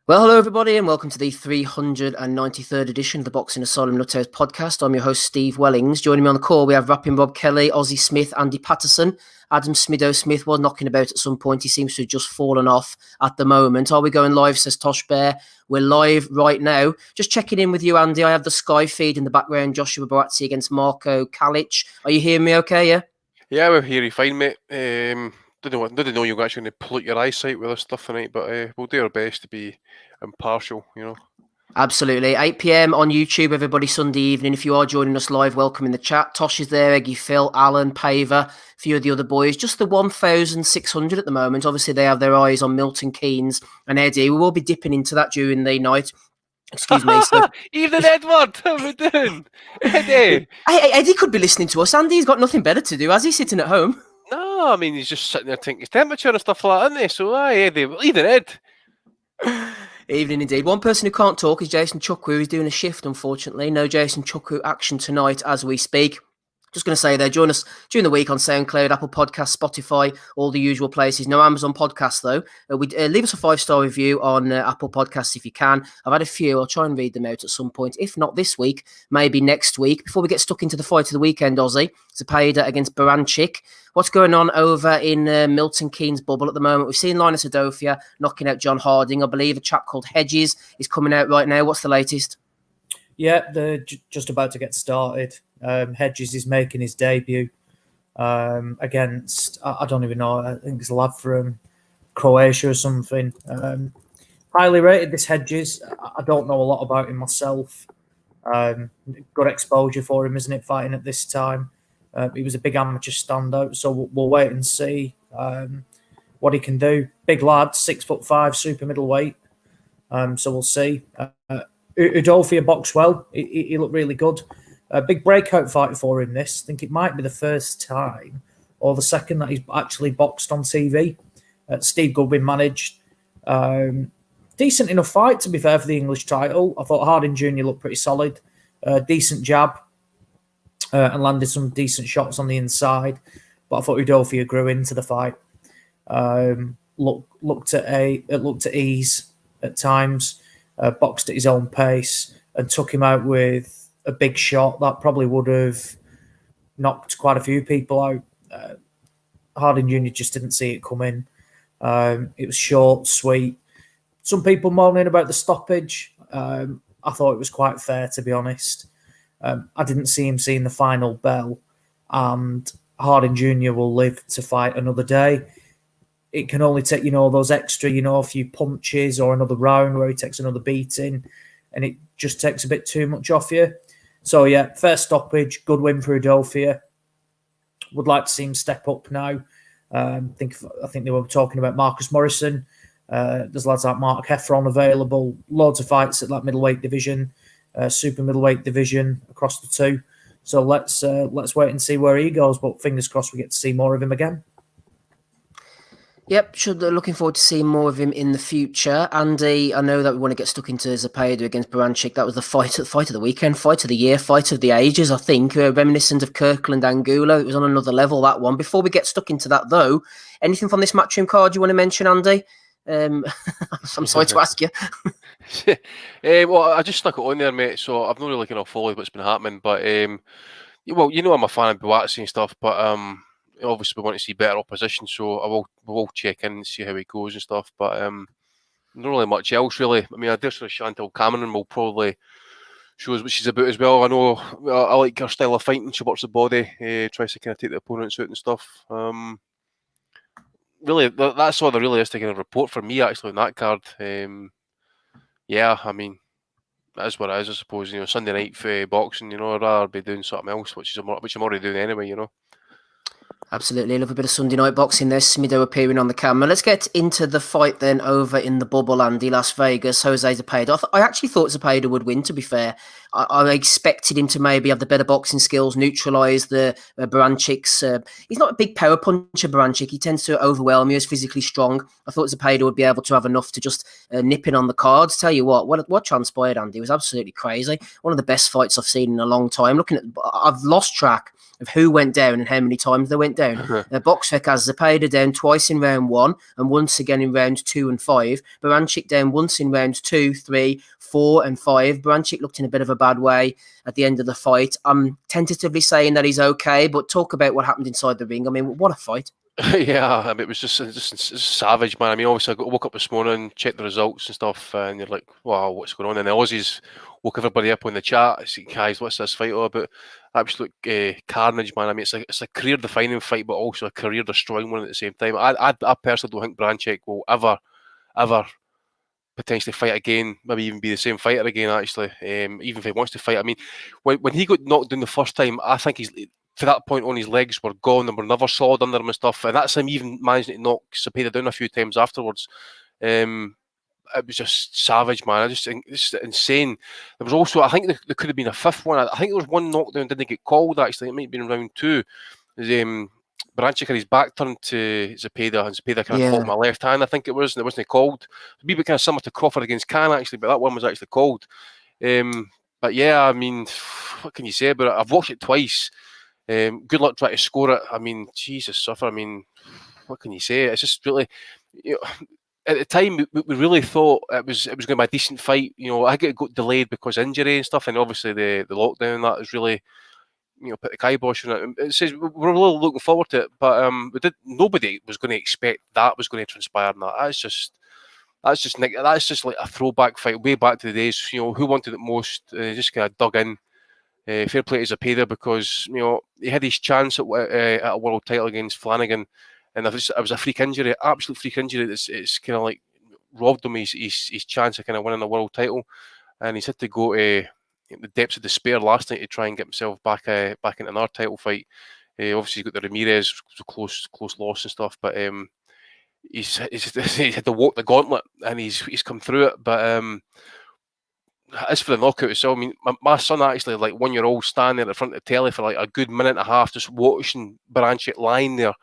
Well, hello everybody, and welcome to the 393rd edition of the Boxing Asylum Nuthouse podcast. I'm your host, Steve Wellings. Joining me on the call, we have Rapping Rob Kelly, Ozzy Smith, Andy Patterson. Adam Smido Smith was knocking about at some point. He seems to have just fallen off at the moment. Are we going live, says Tosh Bear. We're live right now. Just checking in with you, Andy. I have the Sky feed in the background. Joshua Baranchyk against Marco Kalic. Are you hearing me okay, yeah? Yeah, we're hearing you fine, mate. Didn't know you were actually going to pollute your eyesight with this stuff tonight, but we'll do our best to be impartial, Absolutely. 8 p.m. on YouTube, everybody, Sunday evening. If you are joining us live, welcome in the chat. Tosh is there, Eggy Phil, Alan, Paver, a few of the other boys. Just the 1,600 at the moment. Obviously, they have their eyes on Milton Keynes and Eddie. We will be dipping into that during the night. Excuse me. So... Evening, Edward. How are we doing? Eddie. Eddie could be listening to us. Andy's got nothing better to do, has he, sitting at home? No, I mean, he's just sitting there taking his temperature and stuff like that, isn't he? So, Eddie. Evening, Ed. Evening indeed. One person who can't talk is Jason Chukwu. He's doing a shift, unfortunately. No Jason Chukwu action tonight as we speak. Just going to say there, join us during the week on SoundCloud, Apple Podcasts, Spotify, all the usual places. No Amazon Podcasts, though. Leave us a 5-star review on Apple Podcasts if you can. I've had a few. I'll try and read them out at some point. If not this week, maybe next week. Before we get stuck into the fight of the weekend, Ozzy, Zepeda against Baranchyk. What's going on over in Milton Keynes bubble at the moment? We've seen Linus Adofia knocking out John Harding. I believe a chap called Hedges is coming out right now. What's the latest? Yeah, they're just about to get started. Hedges is making his debut against, I don't even know, I think it's a lad from Croatia or something. Highly rated, this Hedges. I don't know a lot about him myself. Good exposure for him, isn't it, fighting at this time? He was a big amateur standout, so we'll wait and see what he can do. Big lad, 6'5", super middleweight. So we'll see. Adofia boxed well. He looked really good. A big breakout fight for him, this. I think it might be the first time or the second that he's actually boxed on TV. Steve Goodwin managed. Decent enough fight, to be fair, for the English title. I thought Harding Jr. looked pretty solid. Decent jab and landed some decent shots on the inside. But I thought Adofia grew into the fight. Looked at ease at times. Boxed at his own pace and took him out with a big shot that probably would have knocked quite a few people out. Harding Jr. just didn't see it coming. It was short, sweet. Some people moaning about the stoppage. I thought it was quite fair, to be honest. I didn't see him seeing the final bell, and Harding Jr. will live to fight another day. It can only take, those extra, a few punches or another round where he takes another beating, and it just takes a bit too much off you. So, yeah, fair stoppage, good win for Adofia. Would like to see him step up now. I think they were talking about Marcus Morrison. There's lads like Mark Heffron available. Loads of fights at that middleweight division, super middleweight division across the two. So let's wait and see where he goes. But fingers crossed we get to see more of him again. Yep, looking forward to seeing more of him in the future. Andy, I know that we want to get stuck into Zepeda against Baranchyk. That was the fight of the weekend, fight of the year, fight of the ages, I think. Reminiscent of Kirkland Angulo. It was on another level, that one. Before we get stuck into that, though, anything from this matchroom card you want to mention, Andy? I'm sorry to ask you. Well, I just stuck it on there, mate, so I've not really kind of followed what's been happening. But, well, I'm a fan of Buatsi and stuff, but... obviously, we want to see better opposition, so we will check in and see how he goes and stuff. But not really much else, really. I mean, I dare say Chantal Cameron will probably show us what she's about as well. I know I like her style of fighting. She works the body, tries to kind of take the opponents out and stuff. Really, that's all the realistic kind of report for me, actually, on that card. Yeah, I mean, that is what it is, I suppose. Sunday night boxing, I'd rather be doing something else, which I'm already doing anyway, Absolutely. Love a bit of Sunday night boxing there. Smido appearing on the camera. Let's get into the fight then over in the bubble, Andy, Las Vegas. Jose Zepeda. I actually thought Zepeda would win, to be fair. I expected him to maybe have the better boxing skills, neutralise the Baranchyks. He's not a big power puncher, Baranchyk. He tends to overwhelm you. He's physically strong. I thought Zepeda would be able to have enough to just nip in on the cards. Tell you what transpired, Andy, was absolutely crazy. One of the best fights I've seen in a long time. I've lost track of who went down and how many times they went down. Baranchyk has Zepeda down twice in round 1 and once again in round 2 and 5. Baranchyk down once in round 2, 3, 4 and 5. Baranchyk looked in a bit of a bad way at the end of the fight. I'm tentatively saying that he's okay, but talk about what happened inside the ring. I mean, what a fight. Yeah, I mean, it was just savage, man. I mean, obviously, I woke up this morning, checked the results and stuff, and you're like, wow, what's going on? And the Aussies woke everybody up on the chat. I said, guys, what's this fight all about? Absolute carnage, man. I mean, it's a career-defining fight, but also a career-destroying one at the same time. I personally don't think Baranchyk will ever potentially fight again, maybe even be the same fighter again, actually, even if he wants to fight. I mean, when he got knocked down the first time, I think for that point on, his legs were gone and were never solid under him and stuff, and that's him even managing to knock Zepeda down a few times afterwards. It was just savage, man. It's just insane. There was also, I think there could have been a fifth one. I think there was one knockdown didn't get called, actually. It might have been in round 2. Baranchyk had his back turned to Zepeda, and Zepeda kind of caught my left hand, I think it was, and it wasn't called. A wee bit kind of similar to Crawford against Khan, actually, but that one was actually called. But yeah, I mean, what can you say about it? I've watched it twice. Good luck trying to score it. I mean, Jesus, suffer. I mean, what can you say? It's just really, at the time, we really thought it was going to be a decent fight. I think it got delayed because of injury and stuff, and obviously the lockdown that has really, put the kibosh on it. It says we're really looking forward to it, but nobody was going to expect that was going to transpire. And that's just like a throwback fight way back to the days. Who wanted it most? Just kind of dug in. Fair play to Zepeda because he had his chance at a world title against Flanagan, and it was a freak injury, absolute freak injury. It's kind of like robbed him his chance of kind of winning a world title, and he's had to go to the depths of despair last night to try and get himself back into another title fight. Obviously, he's got the Ramirez close loss and stuff, but he's had to walk the gauntlet and he's come through it. But as for the knockout itself, I mean, my son actually, like 1-year-old, standing at the front of the telly for like a good minute and a half, just watching Baranchyk lying there.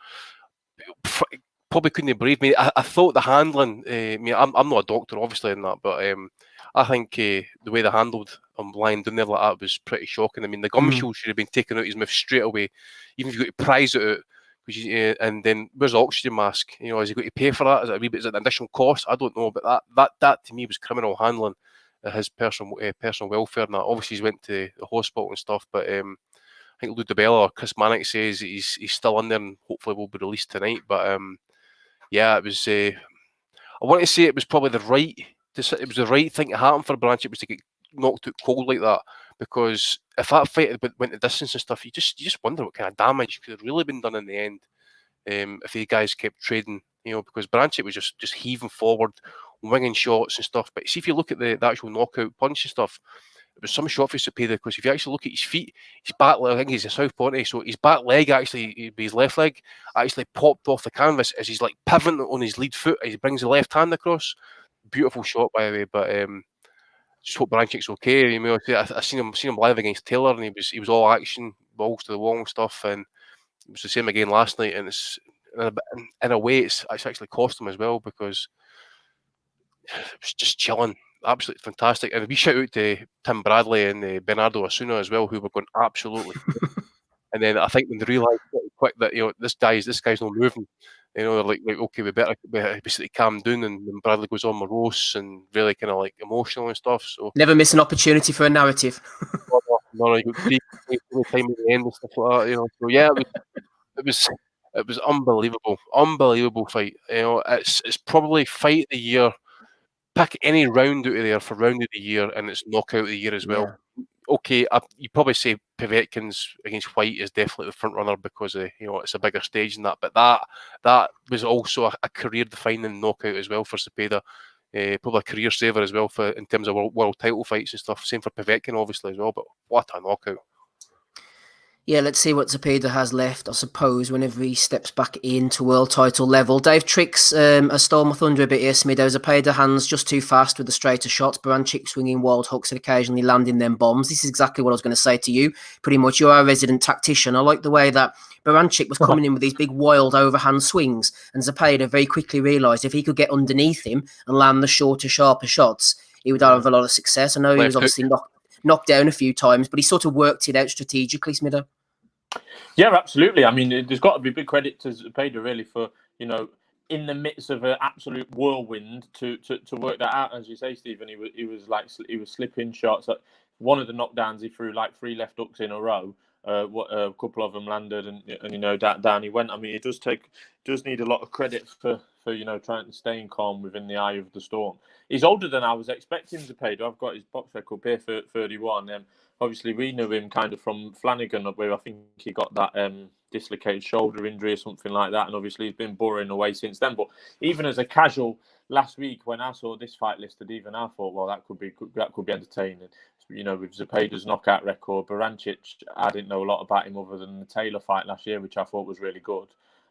Probably couldn't breathe. Me. I thought the handling. I mean, I'm not a doctor, obviously, in that, but I think the way they handled him lying down there like that was pretty shocking. I mean, the gum shield should have been taken out of his mouth straight away, even if you got to prize it out. And then where's the oxygen mask? Is he going to pay for that? Is it a wee bit? Is it an additional cost? I don't know, but that to me was criminal handling. His personal welfare and that. Obviously, he's went to the hospital and stuff, but I think Lou DiBella or Chris Mannix says he's still in there and hopefully will be released tonight. But yeah, it was. I want to say it was probably the right thing to happen for Baranchyk was to get knocked out cold like that, because if that fight went the distance and stuff, you just wonder what kind of damage could have really been done in the end if the guys kept trading. Because Baranchyk was just heaving forward, winging shots and stuff. But see, if you look at the actual knockout punch and stuff, it was some shot for Zepeda, because if you actually look at his feet, his back leg, I think he's a southpaw, so his back leg actually, his left leg, actually popped off the canvas as he's like pivoting on his lead foot as he brings the left hand across. Beautiful shot, by the way. But just hope Barancyk's okay. I seen him live against Taylor, and he was all action, balls to the wall and stuff, and it was the same again last night. And it's in a way, it's actually cost him as well, because it was just chilling, absolutely fantastic. And a wee shout out to Tim Bradley and Bernardo Osuna as well, who were going absolutely. And then I think when they realised pretty quick that this guy's not moving, they're like okay, we better basically calm down. And then Bradley goes on morose and really kind of like emotional and stuff. So never miss an opportunity for a narrative. no, you got three time at the end and stuff like that. So yeah, it was unbelievable fight. It's probably fight of the year. Pick any round out of there for round of the year, and it's knockout of the year as well. Yeah. Okay, you probably say Povetkin's against White is definitely the front runner because it's a bigger stage than that. But that was also a career-defining knockout as well for Zepeda. Probably a career saver as well in terms of world title fights and stuff. Same for Povetkin, obviously, as well. But what a knockout! Yeah, let's see what Zepeda has left, I suppose, whenever he steps back into world title level. Dave Tricks has stole my thunder a bit here, Smido. Zepeda hands just too fast with the straighter shots. Baranchyk swinging wild hooks and occasionally landing them bombs. This is exactly what I was going to say to you. Pretty much, you're our resident tactician. I like the way that Baranchyk was coming in with these big wild overhand swings, and Zepeda very quickly realised if he could get underneath him and land the shorter, sharper shots, he would have a lot of success. I know he was obviously knocked down a few times, but he sort of worked it out strategically, Smido. Yeah, absolutely. I mean, there's got to be big credit to Zepeda really for, in the midst of an absolute whirlwind to work that out. As you say, Stephen, he was slipping shots. One of the knockdowns he threw like 3 left hooks in a row. A couple of them landed, and down he went. I mean, it does need a lot of credit for trying to stay calm within the eye of the storm. He's older than I was expecting. Zepeda. I've got his box record here for 31. Obviously, we knew him kind of from Flanagan, where I think he got that dislocated shoulder injury or something like that, and obviously he's been burrowing away since then. But even as a casual last week, when I saw this fight listed, even I thought, well, that could be entertaining. With Zepeda's knockout record, Baranchyk, I didn't know a lot about him other than the Taylor fight last year, which I thought was really good,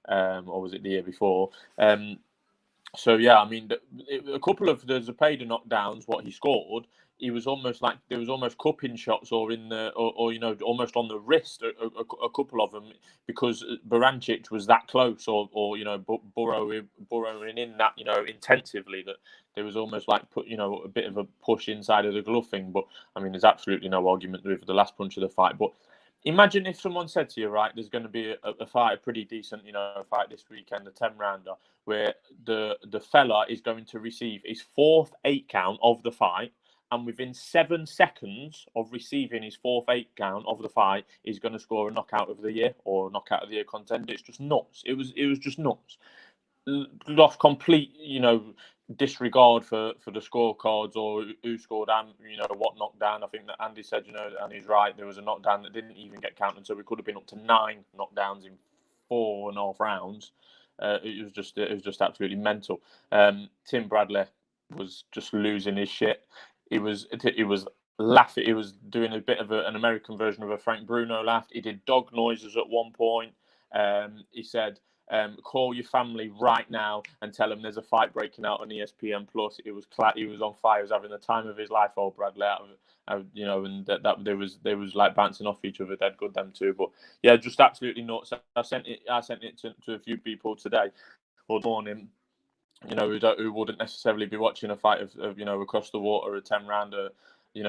or was it the year before? So yeah, I mean, a couple of the Zepeda knockdowns, what he scored, he was almost like there was almost cupping shots or in the or almost on the wrist, a couple of them, because Baranchyk was that close or burrowing in that intensively, that there was almost like a bit of a push inside of the glove thing. But I mean, there's absolutely no argument with the last punch of the fight. But imagine if someone said to you, right, there's going to be a fight, a pretty decent, fight this weekend, a 10-rounder, where the fella is going to receive his 4th 8 count of the fight, and within 7 seconds of receiving his 4th 8 count of the fight, he's going to score a knockout of the year or knockout of the year contender. It's just nuts. It was just nuts. Lost complete, disregard for the scorecards or who scored and what knockdown. I think that Andy said, and he's right, there was a knockdown that didn't even get counted, so we could have been up to 9 knockdowns in 4.5 rounds. It was just absolutely mental. Tim Bradley was just losing his shit. He was laughing. He was doing a bit of an American version of a Frank Bruno laugh. He did dog noises at one point. He said, call your family right now and tell them there's a fight breaking out on ESPN Plus. He was on fire. He was having the time of his life, old Bradley. And that they was like bouncing off each other. Dead good, them two. But yeah, just absolutely nuts. I sent it to a few people today or morning, who wouldn't necessarily be watching a fight of across the water, a 10-rounder,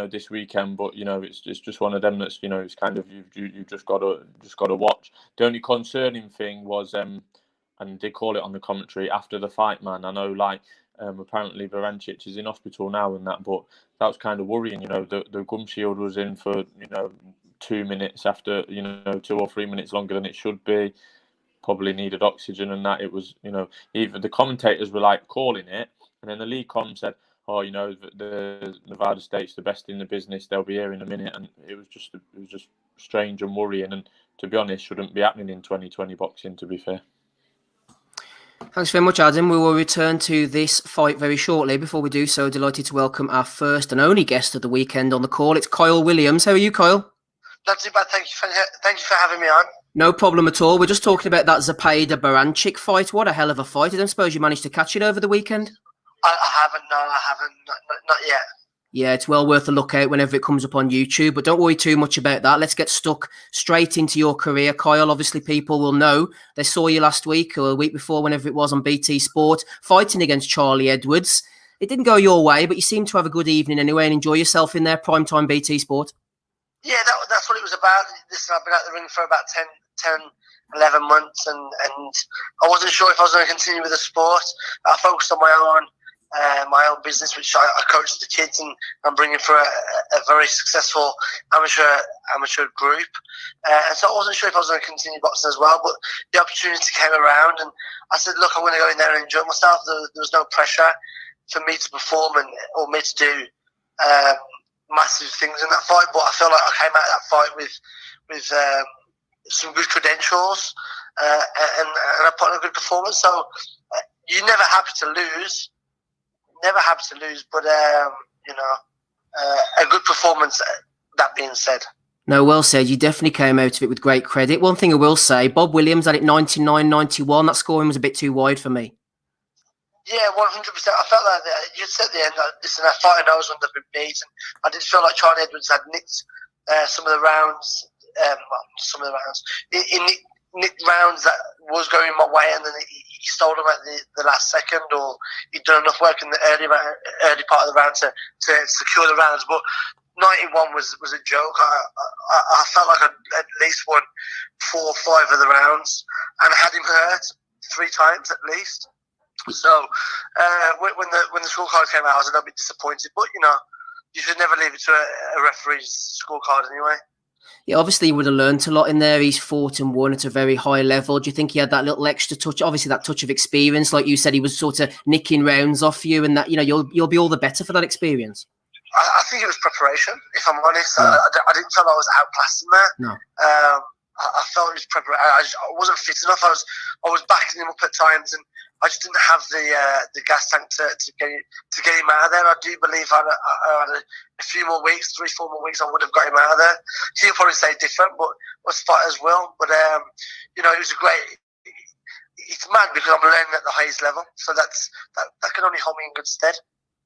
this weekend. But it's just one of them that's it's kind of you just gotta watch. The only concerning thing was and they call it on the commentary after the fight, man. I know apparently Baranchyk is in hospital now and that, but that was kind of worrying. The gum shield was in for 2 minutes after 2 or 3 minutes longer than it should be. Probably needed oxygen and that. It was even the commentators were like calling it, and then the league com said, oh, the Nevada State's the best in the business, they'll be here in a minute. And it was just strange and worrying, and to be honest, shouldn't be happening in 2020 boxing, to be fair. Thanks very much, Adam. We will return to this fight very shortly. Before we do so, delighted to welcome our first and only guest of the weekend on the call. It's Kyle Williams. How are you, Kyle? Not too bad. Thank you for having me on. No problem at all. We're just talking about that Zepeda Baranchyk fight. What a hell of a fight. I don't suppose you managed to catch it over the weekend? I haven't. No, I haven't. Not yet. Yeah, it's well worth a look out whenever it comes up on YouTube. But don't worry too much about that. Let's get stuck straight into your career, Kyle. Obviously, people will know they saw you last week or a week before, whenever it was, on BT Sport, fighting against Charlie Edwards. It didn't go your way, but you seemed to have a good evening anyway and enjoy yourself in there, primetime BT Sport. Yeah, that's what it was about. Listen, I've been at the ring for about 11 months, and I wasn't sure if I was going to continue with the sport. I focused on my own business, which I coach the kids, and I'm bringing for a very successful amateur group. And so I wasn't sure if I was going to continue boxing as well, but the opportunity came around, and I said, look, I'm going to go in there and enjoy myself. There was no pressure for me to perform or me to do massive things in that fight, but I feel like I came out of that fight with some good credentials, and I put on a good performance. So you're never happy to lose, but a good performance. That being said, No, well said. You definitely came out of it with great credit. One thing I will say, Bob Williams had it 99-91. That scoring was a bit too wide for me. Yeah, 100%. I felt like you said at the end, listen, I thought I was under been beaten. I did feel like Charlie Edwards had nicked some of the rounds. He nicked rounds that was going my way, and then he stole them at the last second, or he'd done enough work in the early part of the round to secure the rounds. But 91 was a joke. I felt like I'd at least won 4 or 5 of the rounds, and I had him hurt 3 times at least. So when the scorecard came out, I was a little bit disappointed. But you should never leave it to a referee's scorecard anyway. Yeah, obviously he would have learnt a lot in there. He's fought and won at a very high level. Do you think he had that little extra touch? Obviously, that touch of experience, like you said, he was sort of nicking rounds off you, and that you'll be all the better for that experience. I think it was preparation. If I'm honest, yeah. I didn't feel I was outclassed in there. No. I felt it was preparation. I wasn't fit enough. I was backing him up at times, and I just didn't have the gas tank to get him out of there. I do believe I had a few more weeks, 3-4 more weeks, I would have got him out of there. He'll probably say different, but us fighters will. But it was a great. It's mad because I'm learning at the highest level, so that can only hold me in good stead.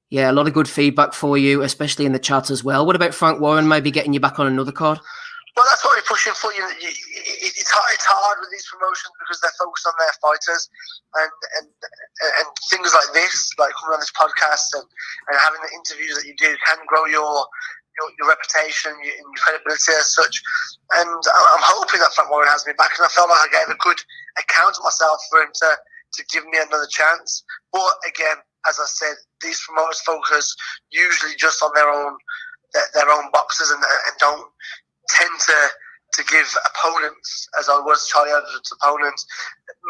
Yeah, a lot of good feedback for you, especially in the chat as well. What about Frank Warren maybe getting you back on another card? Well, that's what we're pushing for. It's hard with these promotions because they're focused on their fighters, and things like this, like coming on this podcast and having the interviews that you do, can grow your reputation and your credibility as such. And I'm hoping that Frank Warren has me back, and I felt like I gave a good account of myself for him to give me another chance. But again, as I said, these promoters focus usually just on their own boxes and don't tend to give opponents, as I was Charlie Edwards' opponent,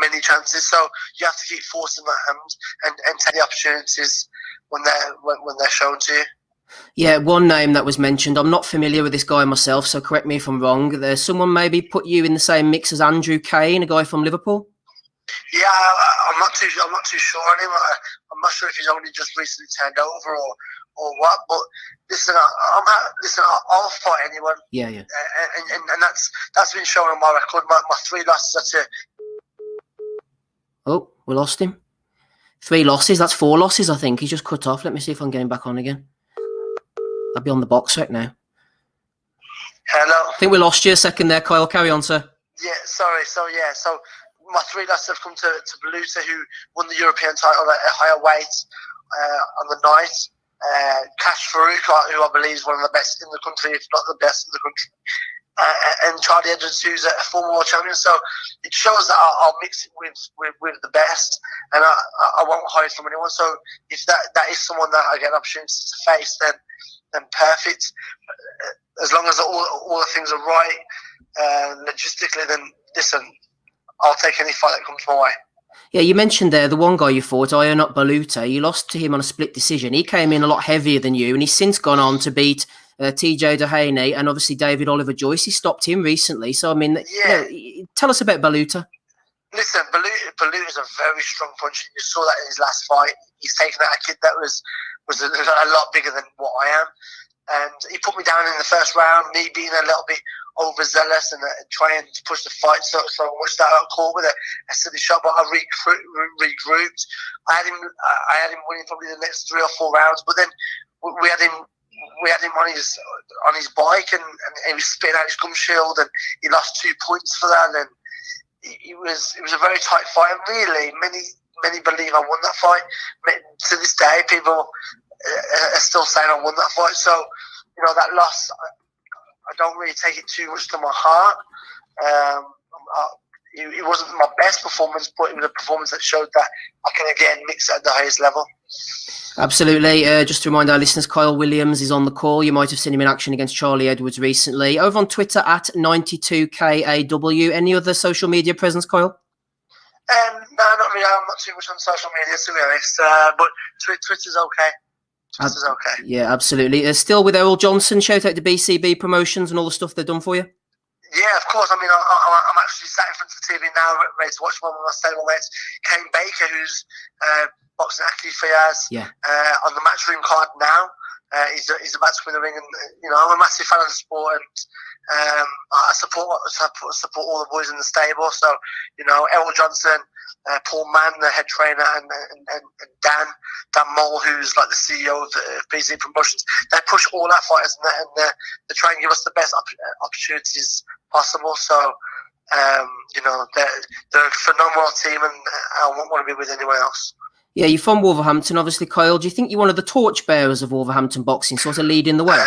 many chances. So you have to keep forcing that hand and take the opportunities when they're shown to you. Yeah, one name that was mentioned. I'm not familiar with this guy myself, so correct me if I'm wrong. There's someone maybe put you in the same mix as Andrew Kane, a guy from Liverpool. Yeah, I'm not too sure on him. I'm not sure if he's only just recently turned over or what. But listen, I'll fight anyone. Yeah. And that's been shown on my record. My 3 losses. That's it. Oh, we lost him. 3 losses. That's 4 losses, I think. He's just cut off. Let me see if I can get him back on again. I'll be on the box rec now. Hello. I think we lost you a second there, Kyle. Carry on, sir. Yeah, sorry. So my 3 losses have come to Beluta, who won the European title at a higher weight on the night. Cash Farouk, who I believe is one of the best in the country, if not the best in the country. And Charlie Edwards, who's a former world champion. So it shows that I'll mix it with the best, and I won't hide from anyone. So if that is someone that I get an opportunity to face, then perfect. As long as all the things are right logistically, then listen, I'll take any fight that comes my way. Yeah, you mentioned there the one guy you fought, Ionut Baluta. You lost to him on a split decision. He came in a lot heavier than you, and he's since gone on to beat TJ Dehaney and obviously David Oliver Joyce. He stopped him recently. So, I mean, tell us about Baluta. Listen, Baluta is a very strong puncher. You saw that in his last fight. He's taken out a kid that was a lot bigger than what I am. And he put me down in the first round, me being a little bit overzealous and trying to push the fight so much that I got caught with a silly shot. But I regrouped. I had him winning probably the next 3 or 4 rounds. But then we had him on his bike, and he was spitting out his gum shield, and he lost 2 points for that. And it was a very tight fight. And really, many believe I won that fight. To this day, people are still saying I won that fight. So, that loss, I don't really take it too much to my heart. It wasn't my best performance, but it was a performance that showed that I can again mix at the highest level. Absolutely. Just to remind our listeners, Kyle Williams is on the call. You might have seen him in action against Charlie Edwards recently. Over on Twitter at 92KAW. Any other social media presence, Kyle? No, not really. I'm not too much on social media, to be honest. But Twitter's okay. Twitter's okay. Yeah, absolutely. Still with Errol Johnson. Shout out to BCB Promotions and all the stuff they've done for you. Yeah, of course. I mean, I'm actually sat in front of the TV now, ready to watch one of my stablemate, Kane Baker, who's boxing active for years, on the matchroom card now. He's about to win the ring, and I'm a massive fan of the sport, I support all the boys in the stable. So, Errol Johnson, Paul Mann, the head trainer, and Dan Mole, who's like the CEO of BZ Promotions. They push all our fighters, and they try and give us the best opportunities possible. So, they're a phenomenal team, and I won't want to be with anyone else. Yeah, you're from Wolverhampton, obviously, Kyle. Do you think you're one of the torchbearers of Wolverhampton boxing, sort of leading the way?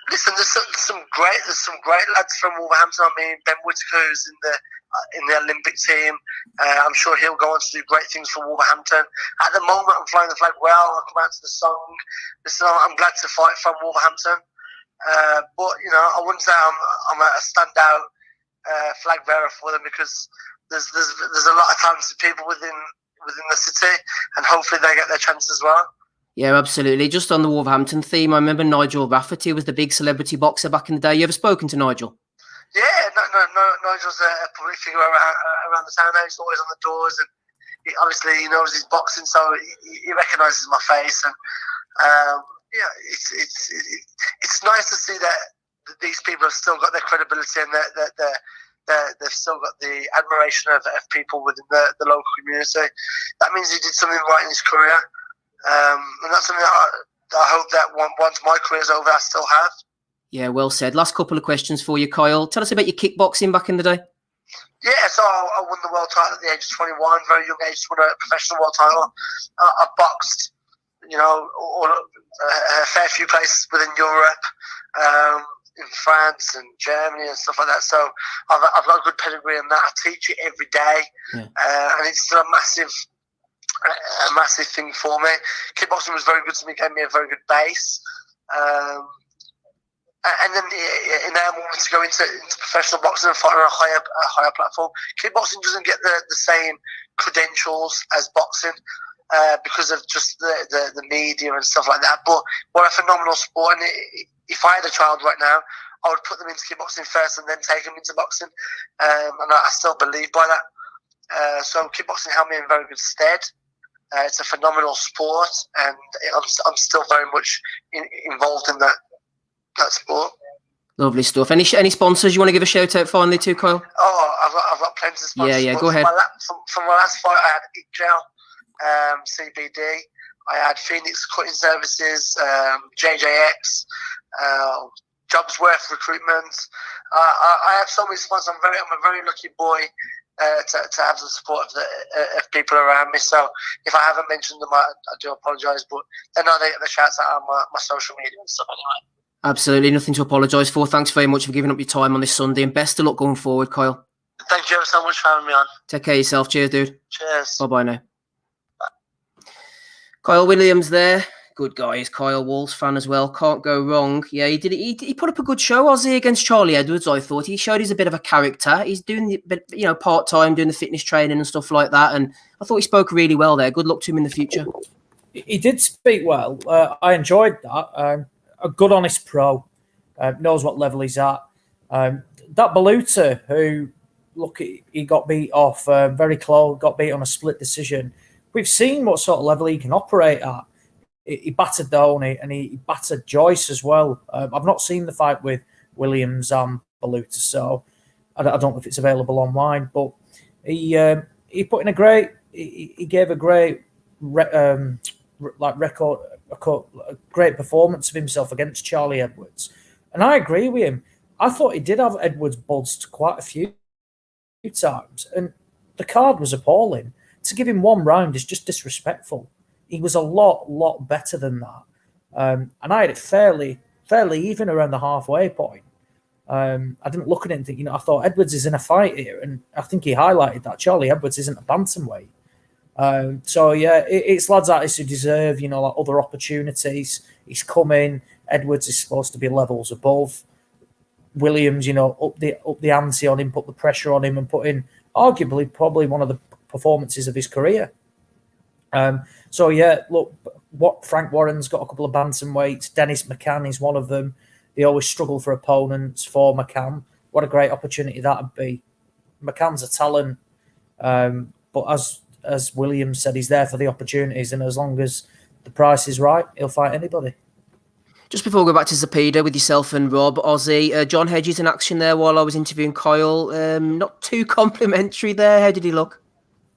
Listen, there's some great lads from Wolverhampton. I mean, Ben Whitaker, who's in the Olympic team. I'm sure he'll go on to do great things for Wolverhampton. At the moment, I'm flying the flag well. I'll come out to the song. Listen, I'm glad to fight from Wolverhampton. But I wouldn't say I'm a standout flag bearer for them, because there's a lot of talented people within the city, and hopefully they get their chance as well. Yeah, absolutely. Just on the Wolverhampton theme, I remember Nigel Rafferty was the big celebrity boxer back in the day. You ever spoken to Nigel? Yeah, no, Nigel's a public figure around the town. He's always on the doors, and obviously he knows his boxing, so he recognises my face. And it's nice to see that these people have still got their credibility, and they've still got the admiration of people within the local community. That means he did something right in his career, and that's something that I hope that once my career's over, I still have. Yeah, well said. Last couple of questions for you, Kyle. Tell us about your kickboxing back in the day. Yeah, so I won the world title at the age of 21, very young age, to win a professional world title. I boxed, a fair few places within Europe, in France and Germany and stuff like that. So I've got a good pedigree in that. I teach it every day, and it's still a massive thing for me. Kickboxing was very good to me, gave me a very good base. And then now I'm wanting to go into professional boxing and fight on a higher platform. Kickboxing doesn't get the same credentials as boxing because of just the media and stuff like that. But what a phenomenal sport! And if I had a child right now, I would put them into kickboxing first and then take them into boxing. And I still believe by that. So kickboxing held me in very good stead. It's a phenomenal sport, and I'm still very much involved in that sport. Lovely stuff. Any sponsors you want to give a shout out finally to, Kyle? Oh, I've got plenty of sponsors. Yeah, go ahead. From my last fight, I had Gel, CBD. I had Phoenix Cutting Services, JJX, Jobsworth Recruitment. I have so many sponsors. I'm a very lucky boy to have the support of people around me. So if I haven't mentioned them, I do apologise. But they know they get the shouts out on my social media and stuff anyway. Absolutely, nothing to apologise for. Thanks very much for giving up your time on this Sunday, and best of luck going forward, Kyle. Thank you ever so much for having me on. Take care of yourself. Cheers, dude. Cheers. Bye-bye now. Kyle Williams there. Good guy. He's Kyle Wolves fan as well. Can't go wrong. Yeah, he put up a good show, Ozzy, against Charlie Edwards, I thought. He showed he's a bit of a character. He's doing the part-time, doing the fitness training and stuff like that, and I thought he spoke really well there. Good luck to him in the future. He did speak well. I enjoyed that. A good, honest pro, knows what level he's at. That Baluta, who, look, he got beat off very close, got beat on a split decision. We've seen what sort of level he can operate at. He battered Downey and he battered Joyce as well. I've not seen the fight with Williams and Baluta, so I don't know if it's available online. But he put in a great, he gave a great record. A great performance of himself against Charlie Edwards, and I agree with him. I thought he did have Edwards buzzed quite a few times, and the card was appalling. To give him one round is just disrespectful. He was a lot better than that, and I had it fairly even around the halfway point. I didn't look at it and think, I thought Edwards is in a fight here, and I think he highlighted that Charlie Edwards isn't a bantamweight. So yeah, it's lads like this who deserve, like other opportunities. He's come in. Edwards is supposed to be levels above. Williams, up the ante on him, put the pressure on him, and put in arguably probably one of the performances of his career. So yeah, look, what Frank Warren's got a couple of bantamweights. Dennis McCann is one of them. They always struggle for opponents for McCann. What a great opportunity that would be. McCann's a talent, but as Williams said, he's there for the opportunities, and as long as the price is right, he'll fight anybody. Just before we go back to Zepeda with yourself and Rob, Ozzy, John Hedges in action there while I was interviewing Kyle. Not too complimentary there. How did he look?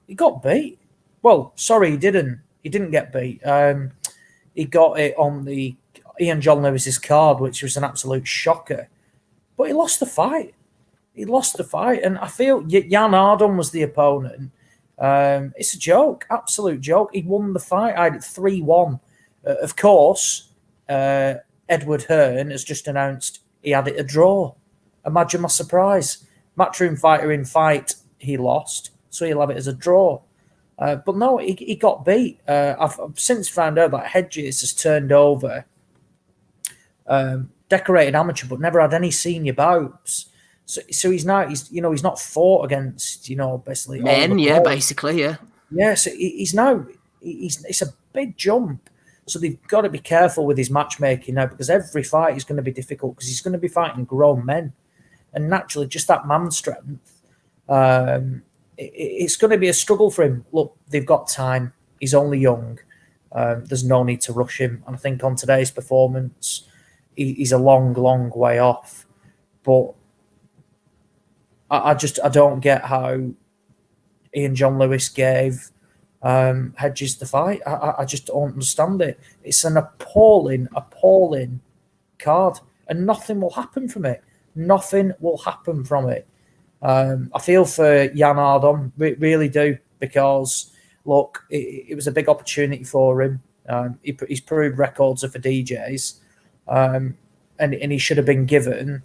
He got beat. Well, sorry, he didn't. He didn't get beat. He got it on the Ian John Lewis's card, which was an absolute shocker. But he lost the fight. And I feel Jan Ardon was the opponent. It's a joke, absolute joke. He won the fight. I had it 3-1. Of course, Edward Hearn has just announced he had it a draw. Imagine my surprise. Matchroom fighter in fight, he lost, so he'll have it as a draw. But no, he got beat. I've since found out that Hedges has turned over decorated amateur, but never had any senior bouts. So he's not fought against basically men, basically. Yeah. So it's a big jump. So they've got to be careful with his matchmaking now, because every fight is going to be difficult, because he's going to be fighting grown men, and naturally just that man strength. It's going to be a struggle for him. Look, they've got time. He's only young. There's no need to rush him. And I think on today's performance, he's a long, long way off. But I don't get how Ian John Lewis gave Hedges the fight. I just don't understand it. It's an appalling card, and nothing will happen from it. I feel for Jan Ardon, really do, because look, it was a big opportunity for him. He's proved records for DJs, and he should have been given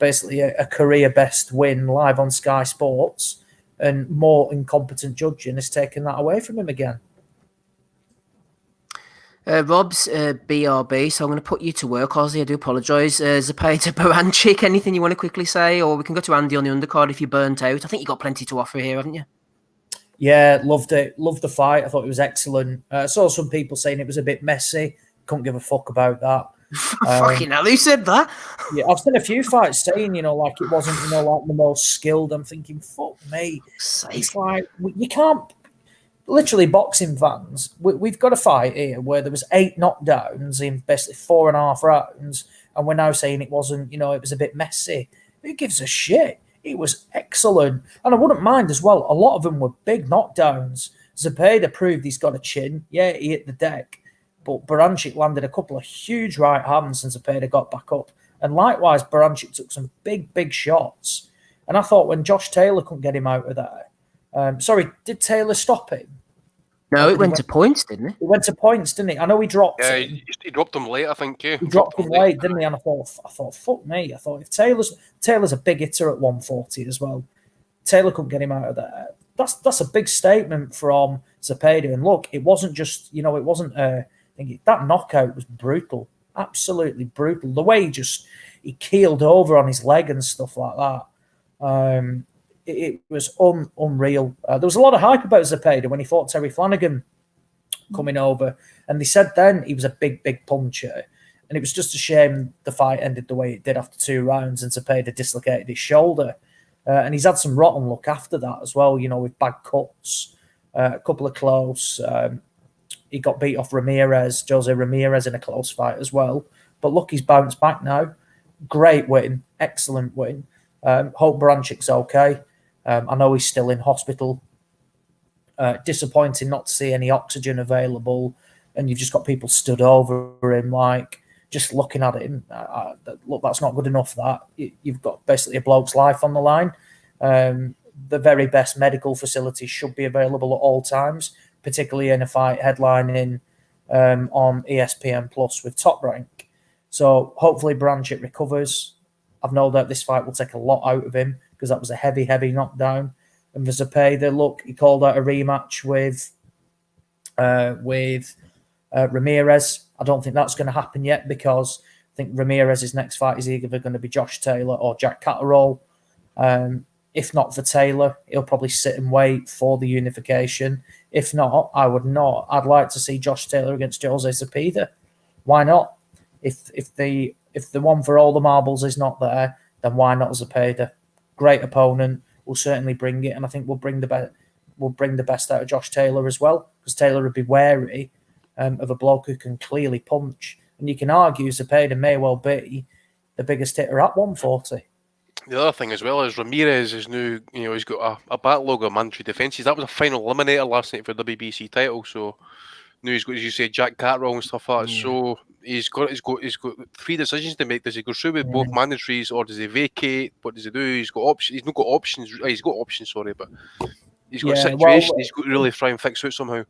basically a career best win live on Sky Sports, and more incompetent judging has taken that away from him again. Rob's BRB, so I'm going to put you to work, Ozzy. I do apologise. Zepeda, Baranchyk, anything you want to quickly say? Or we can go to Andy on the undercard if you're burnt out. I think you've got plenty to offer here, haven't you? Yeah, loved it. Loved the fight. I thought it was excellent. I saw some people saying it was a bit messy. Couldn't give a fuck about that. Fucking hell, who said that? Yeah, I've seen a few fights saying, like it wasn't, like the most skilled. I'm thinking, fuck me. It's like, you can't... Literally, boxing fans, we've got a fight here where there was 8 knockdowns in basically 4.5 rounds, and we're now saying it wasn't, it was a bit messy. Who gives a shit? It was excellent. And I wouldn't mind as well, a lot of them were big knockdowns. Zepeda proved he's got a chin. Yeah, he hit the deck. But Baranchyk landed a couple of huge right hands and Zepeda got back up. And likewise, Baranchyk took some big, big shots. And I thought when Josh Taylor couldn't get him out of there... did Taylor stop him? No, it went to points, didn't it? It went to points, didn't it? I know he dropped him. He dropped him late, I think. Yeah. He dropped him late, didn't he? And I thought, fuck me. I thought if Taylor's a big hitter at 140 as well. Taylor couldn't get him out of there. That's a big statement from Zepeda. And look, it wasn't just, it wasn't that knockout was brutal. Absolutely brutal. The way he keeled over on his leg and stuff like that. It was unreal. There was a lot of hype about Zepeda when he fought Terry Flanagan coming over. And they said then he was a big, big puncher. And it was just a shame the fight ended the way it did after 2 rounds and Zepeda dislocated his shoulder. And he's had some rotten luck after that as well, with bad cuts, a couple of close. He got beat off Jose Ramirez in a close fight as well. But look, he's bounced back now. Great win. Excellent win. Hope Barancyk's okay. I know he's still in hospital. Disappointing not to see any oxygen available, and you've just got people stood over him, like just looking at him. Look, that's not good enough. That you've got basically a bloke's life on the line. The very best medical facilities should be available at all times, particularly in a fight headlining on ESPN Plus with Top Rank. So hopefully Baranchyk recovers. I've no doubt this fight will take a lot out of him, because that was a heavy, heavy knockdown. And for Zepeda, look, he called out a rematch with Ramirez. I don't think that's going to happen yet, because I think Ramirez's next fight is either going to be Josh Taylor or Jack Catterall. If not for Taylor, he'll probably sit and wait for the unification. If not, I would not. I'd like to see Josh Taylor against Jose Zepeda. Why not? If the one for all the marbles is not there, then why not Zepeda? Great opponent, will certainly bring it, and I think we'll bring the best out of Josh Taylor as well, because Taylor would be wary of a bloke who can clearly punch. And you can argue Zepeda may well be the biggest hitter at 140. The other thing as well is Ramirez is now, he's got a backlog of mandatory defences. That was a final eliminator last night for the WBC title. So now he's got, as you say, Jack Catterall and stuff like that. Yeah. So he's got 3 decisions to make. Does he go through with both mandatories, or does he vacate? What does he do? He's got options. He's not got options. He's got options. Sorry, but he's got a situation. He's got to really try and fix it somehow.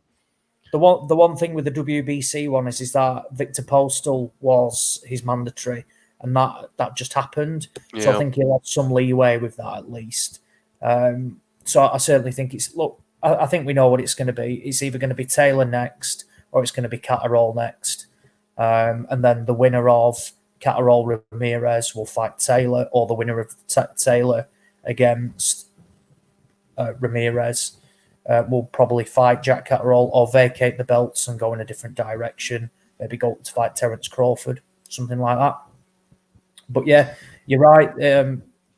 The one thing with the WBC one is that Victor Postal was his mandatory, and that just happened. Yeah. So I think he'll have some leeway with that at least. So I certainly think I think we know what it's going to be. It's either going to be Taylor next, or it's going to be Catterall next. And then the winner of Catterall Ramirez will fight Taylor, or the winner of Taylor against Ramirez will probably fight Jack Catterall, or vacate the belts and go in a different direction. Maybe go to fight Terence Crawford, something like that. But yeah, you're right.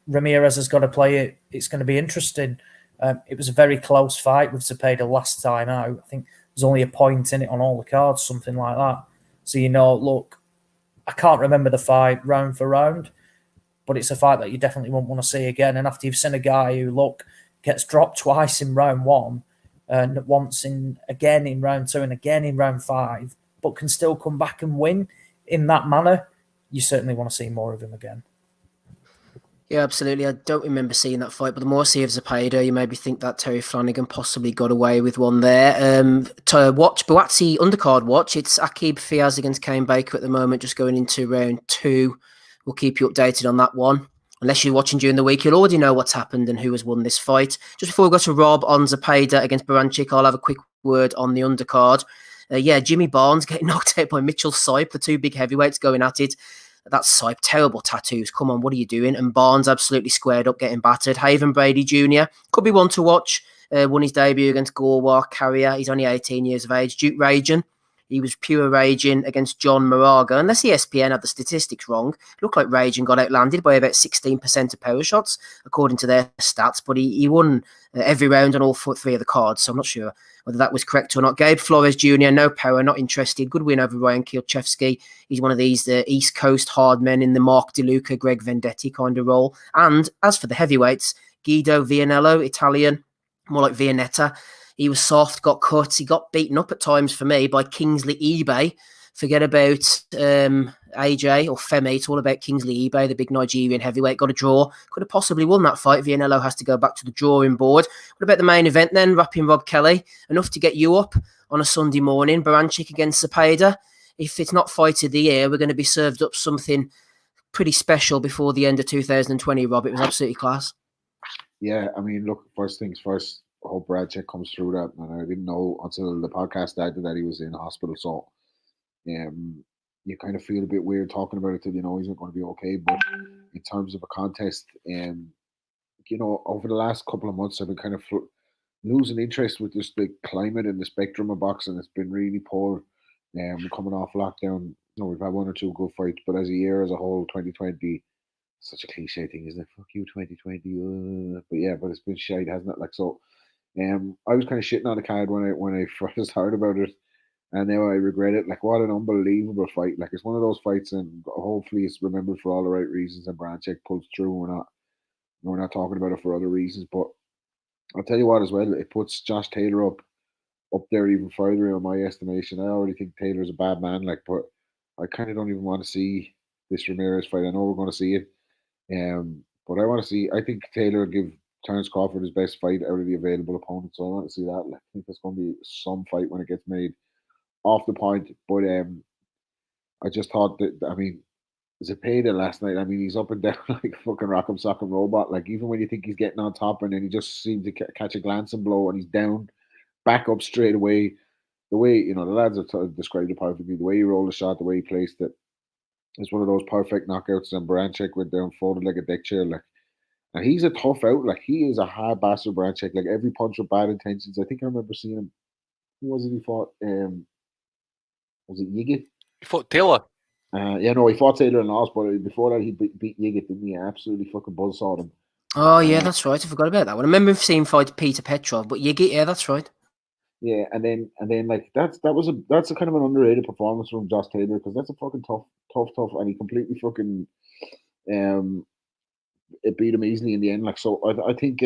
Ramirez has got to play it. It's going to be interesting. It was a very close fight with Zepeda last time out. I think there's only a point in it on all the cards, something like that. So, look, I can't remember the fight round for round, but it's a fight that you definitely won't want to see again. And after you've seen a guy who, gets dropped twice in round 1, and once again in round 2 and again in round 5, but can still come back and win in that manner, you certainly want to see more of him again. Yeah, absolutely. I don't remember seeing that fight, but the more I see of Zepeda, you maybe think that Terry Flanagan possibly got away with one there. To watch, Buatsi undercard watch, it's Aqib Fiaz against Kane Baker at the moment, just going into round 2. We'll keep you updated on that one. Unless you're watching during the week, you'll already know what's happened and who has won this fight. Just before we go to Rob on Zepeda against Baranchyk, I'll have a quick word on the undercard. Jimmy Barnes getting knocked out by Mitchell Sipe, the 2 big heavyweights going at it. That's Sipe, terrible tattoos. Come on, what are you doing? And Barnes absolutely squared up, getting battered. Haven Brady Jr. could be one to watch. Won his debut against Gorwar Carrier. He's only 18 years of age. Duke Ragin. He was pure raging against John Moraga. Unless ESPN had the statistics wrong, it looked like Ragin got outlanded by about 16% of power shots, according to their stats. But he won every round on all 3 of the cards, so I'm not sure whether that was correct or not. Gabe Flores Jr., no power, not interested. Good win over Ryan Kielczewski. He's one of these East Coast hard men in the Mark DeLuca, Greg Vendetti kind of role. And as for the heavyweights, Guido Vianello, Italian, more like Vianetta. He was soft, got cut. He got beaten up at times for me by Kingsley eBay. Forget about AJ or Femi. It's all about Kingsley eBay, the big Nigerian heavyweight. Got a draw. Could have possibly won that fight. Vianello has to go back to the drawing board. What about the main event then? Rapping Rob Kelly. Enough to get you up on a Sunday morning. Baranchyk against Zepeda. If it's not fight of the year, we're going to be served up something pretty special before the end of 2020, Rob. It was absolutely class. Yeah, I mean, look, first things first, I hope Baranchyk comes through that. And I didn't know until the podcast started that he was in hospital. So you kind of feel a bit weird talking about it till you know he's not going to be okay. But in terms of a contest, over the last couple of months, I've been kind of losing interest with just the climate and the spectrum of boxing. It's been really poor. Coming off lockdown, we've had 1 or 2 good fights, but as a year as a whole, 2020, such a cliche thing, isn't it? Fuck you, 2020. But yeah, but it's been shite, hasn't it? I was kind of shitting on the card when I first heard about it, and now I regret it. What an unbelievable fight! It's one of those fights, and hopefully it's remembered for all the right reasons. And Baranchyk pulls through. We're not talking about it for other reasons, but I'll tell you what as well. It puts Josh Taylor up there even further in my estimation. I already think Taylor's a bad man, but I kind of don't even want to see this Ramirez fight. I know we're going to see it, but I want to see. I think Taylor will give Terence Crawford his best fight out of the available opponents. So I want to see that. I think there's going to be some fight when it gets made off the point. But I just thought that, Zepeda last night, he's up and down like a fucking rock'em sock'em robot. Even when you think he's getting on top, and then he just seems to catch a glancing blow and he's down, back up straight away. The way, the lads have described it perfectly. The way he rolled the shot, the way he placed it, it's one of those perfect knockouts. And Baranchyk went down folded like a deck chair. And he's a tough out. He is a hard bastard, Baranchyk. Every punch with bad intentions. I think I remember seeing him. Who was it he fought? Was it Yigit? He fought Taylor. He fought Taylor and lost, but before that he beat Yigit, didn't he? Absolutely fucking buzzsawed him. Oh, yeah, that's right. I forgot about that one. I remember seeing him fight Peter Petrov, but Yigit, yeah, that's right. Yeah, and then like that's a kind of an underrated performance from Josh Taylor, because that's a fucking tough, and he completely fucking um it beat him easily in the end. Like, so I think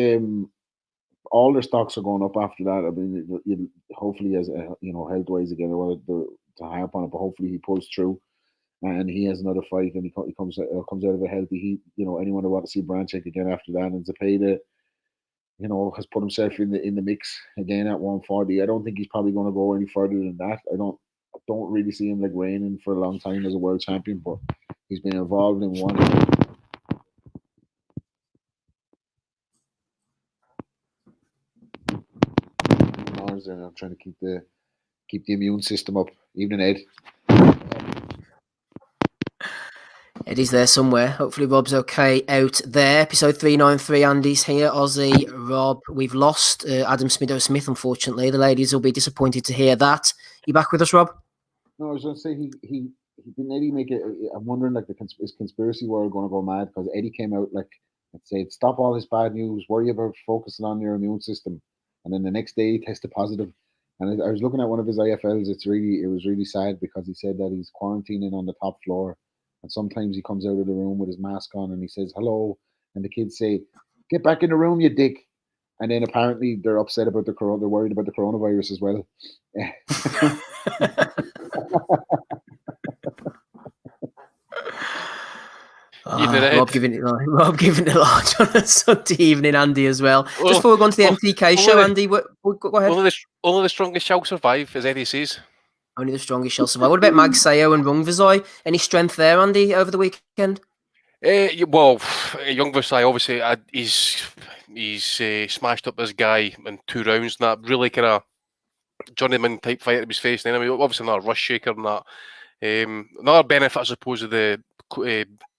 all their stocks are going up after that. I mean, hopefully as health wise again, to harp on it, but hopefully he pulls through and he has another fight and he comes out of it healthy. Anyone who want to see Baranchyk again after that, and Zepeda, has put himself in the mix again at 140. I don't think he's probably going to go any further than that. I don't really see him like reigning for a long time as a world champion, but he's been involved in one. And I'm trying to keep the immune system up. Evening, Ed. Eddie's there somewhere. Hopefully Rob's okay out there. Episode 393, Andy's here. Ozzy, Rob, we've lost Adam Smith, unfortunately. The ladies will be disappointed to hear that. You back with us, Rob? No, I was going to say he didn't Eddie make it. I'm wondering, like, is conspiracy world going to go mad? Because Eddie came out like and said, stop all this bad news, worry about focusing on your immune system. And then the next day he tested positive. And I was looking at one of his IFLs. It was really sad, because he said that he's quarantining on the top floor. And sometimes he comes out of the room with his mask on and he says, hello. And the kids say, get back in the room, you dick. And then apparently they're upset about they're worried about the coronavirus as well. Rob giving it large on a Sunday evening, Andy, as well. Just before we go on to the MTK show, Andy, go ahead. Only the strongest shall survive, as Eddie says. Only the strongest shall survive. What about Magsayo and Rungvisai? Any strength there, Andy, over the weekend? Well, Rungvisai, obviously, he's smashed up this guy in 2 rounds. And that really kind of journeyman type fight he was facing. I mean, obviously not a rush shaker and that. Another benefit, I suppose, of the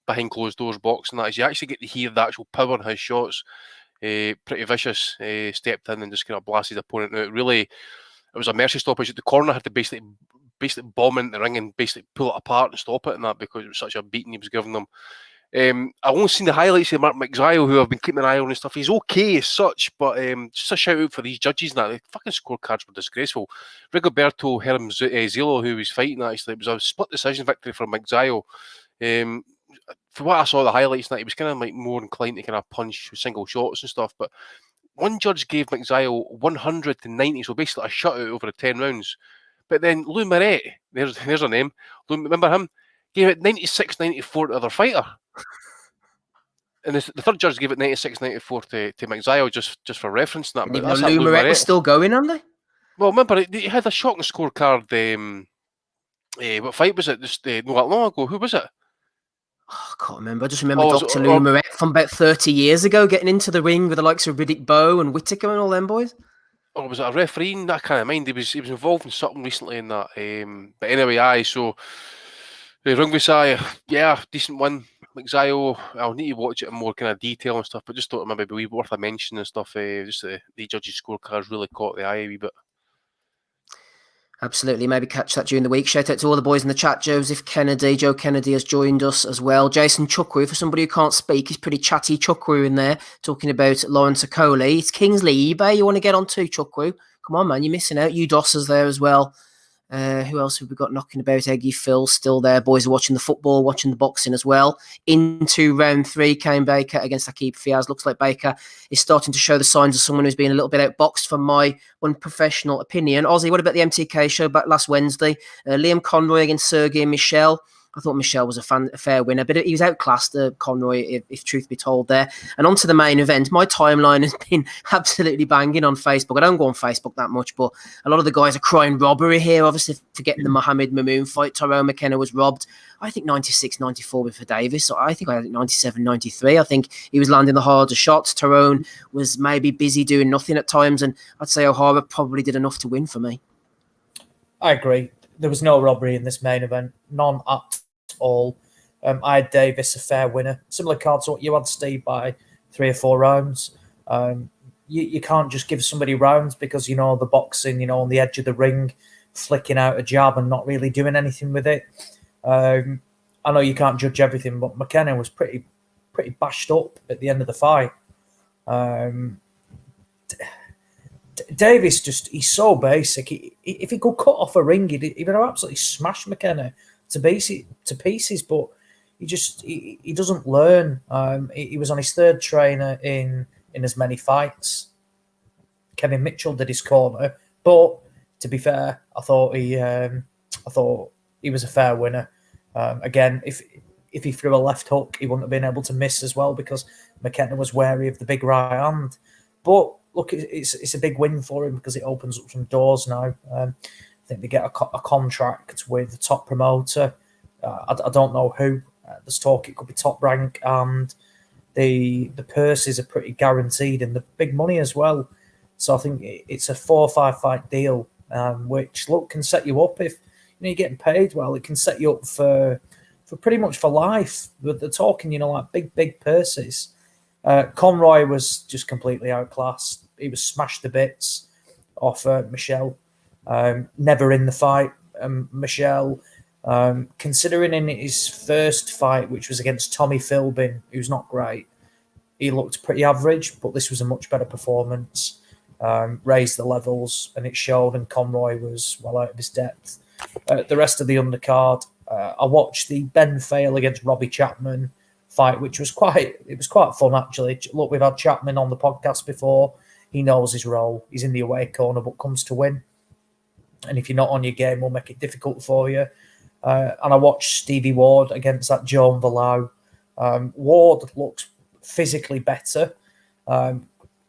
behind closed doors boxing, that is you actually get to hear the actual power in his shots. Pretty vicious. Stepped in and just kind of blasted his opponent out. Really, it was a mercy stoppage. The corner had to basically bomb into the ring and basically pull it apart and stop it, and that, because it was such a beating he was giving them. I've only seen the highlights of Mark McZile, who I've been keeping an eye on and stuff. He's okay as such, but just a shout out for these judges and that. The fucking scorecards were disgraceful. Rigoberto Hermzilo, who was fighting, actually, it was a split decision victory for McZile. For what I saw the highlights, that he was kind of like more inclined to kind of punch single shots and stuff, but one judge gave McZile 100-90, so basically a shutout over the 10 rounds. But then Lou Moret, there's her name, remember him? Gave it 96-94 to the other fighter. And the third judge gave it 96-94 to McZile, just for reference. And that, but Lou Moret was still going, aren't they? Well, remember, he had a shocking scorecard. What fight was it? Not that long ago. Who was it? Oh, I can't remember. I just remember Dr. Lou Moret from about 30 years ago getting into the ring with the likes of Riddick Bowe and Whittaker and all them boys. Or was it a referee? I can't mind. He was involved in something recently in that. But anyway, so Rungvisai, yeah, decent win. McZile, I'll need to watch it in more kind of detail and stuff, but just thought it maybe be worth a mention and stuff. Just the judges' scorecards really caught the eye a wee bit. Absolutely. Maybe catch that during the week. Shout out to all the boys in the chat. Joe Kennedy has joined us as well. Jason Chukwu, for somebody who can't speak, he's pretty chatty. Chukwu in there talking about Lawrence Okoli. It's Kingsley eBay you want to get on too, Chukwu. Come on, man, you're missing out. Udos is there as well. Who else have we got knocking about? Eggy Phil still there. Boys are watching the football, watching the boxing as well. Into round 3, Kane Baker against Aqib Fiaz. Looks like Baker is starting to show the signs of someone who's been a little bit outboxed, from my unprofessional opinion. Ozzy, what about the MTK show back last Wednesday? Liam Conroy against Sergey Michel. I thought Michelle was a fair winner, but he was outclassed, Conroy, if truth be told there. And on to the main event. My timeline has been absolutely banging on Facebook. I don't go on Facebook that much, but a lot of the guys are crying robbery here, obviously forgetting the Mohammed Mamoon fight. Tyrone McKenna was robbed. I think 96-94 with for Davis. I think I had 97-93. I think he was landing the harder shots. Tyrone was maybe busy doing nothing at times, and I'd say O'Hara probably did enough to win for me. I agree. There was no robbery in this main event. None at all. I had Davis a fair winner. Similar card to what you had, Steve, by 3 or 4 rounds. You can't just give somebody rounds because, the boxing, on the edge of the ring, flicking out a jab and not really doing anything with it. I know you can't judge everything, but McKenna was pretty Davis he's so basic. If he could cut off a ring, he'd have absolutely smashed McKenna to pieces. But he doesn't learn. He was on his third trainer in as many fights. Kevin Mitchell did his corner, but to be fair, I thought he was a fair winner. Again, if he threw a left hook, he wouldn't have been able to miss as well because McKenna was wary of the big right hand. But look, it's a big win for him because it opens up some doors now. I think they get a contract with the top promoter. I don't know who. There's talk it could be Top Rank, and the purses are pretty guaranteed and the big money as well. So I think it's a 4 or 5 fight deal, which can set you up if you're getting paid well. It can set you up for pretty much for life. But they're talking, like big purses. Conroy was just completely outclassed. He was smashed to bits off Michelle. Never in the fight. Michelle, considering in his first fight, which was against Tommy Philbin, who's not great, he looked pretty average, but this was a much better performance. Raised the levels, and it showed, and Conroy was well out of his depth. The rest of the undercard, I watched the Ben Fail against Robbie Chapman fight, which was quite fun actually. Look, we've had Chapman on the podcast before. He knows his role. He's in the away corner, but comes to win. And if you're not on your game, we'll make it difficult for you. And I watched Stevie Ward against that Joan Valau. Ward looks physically better.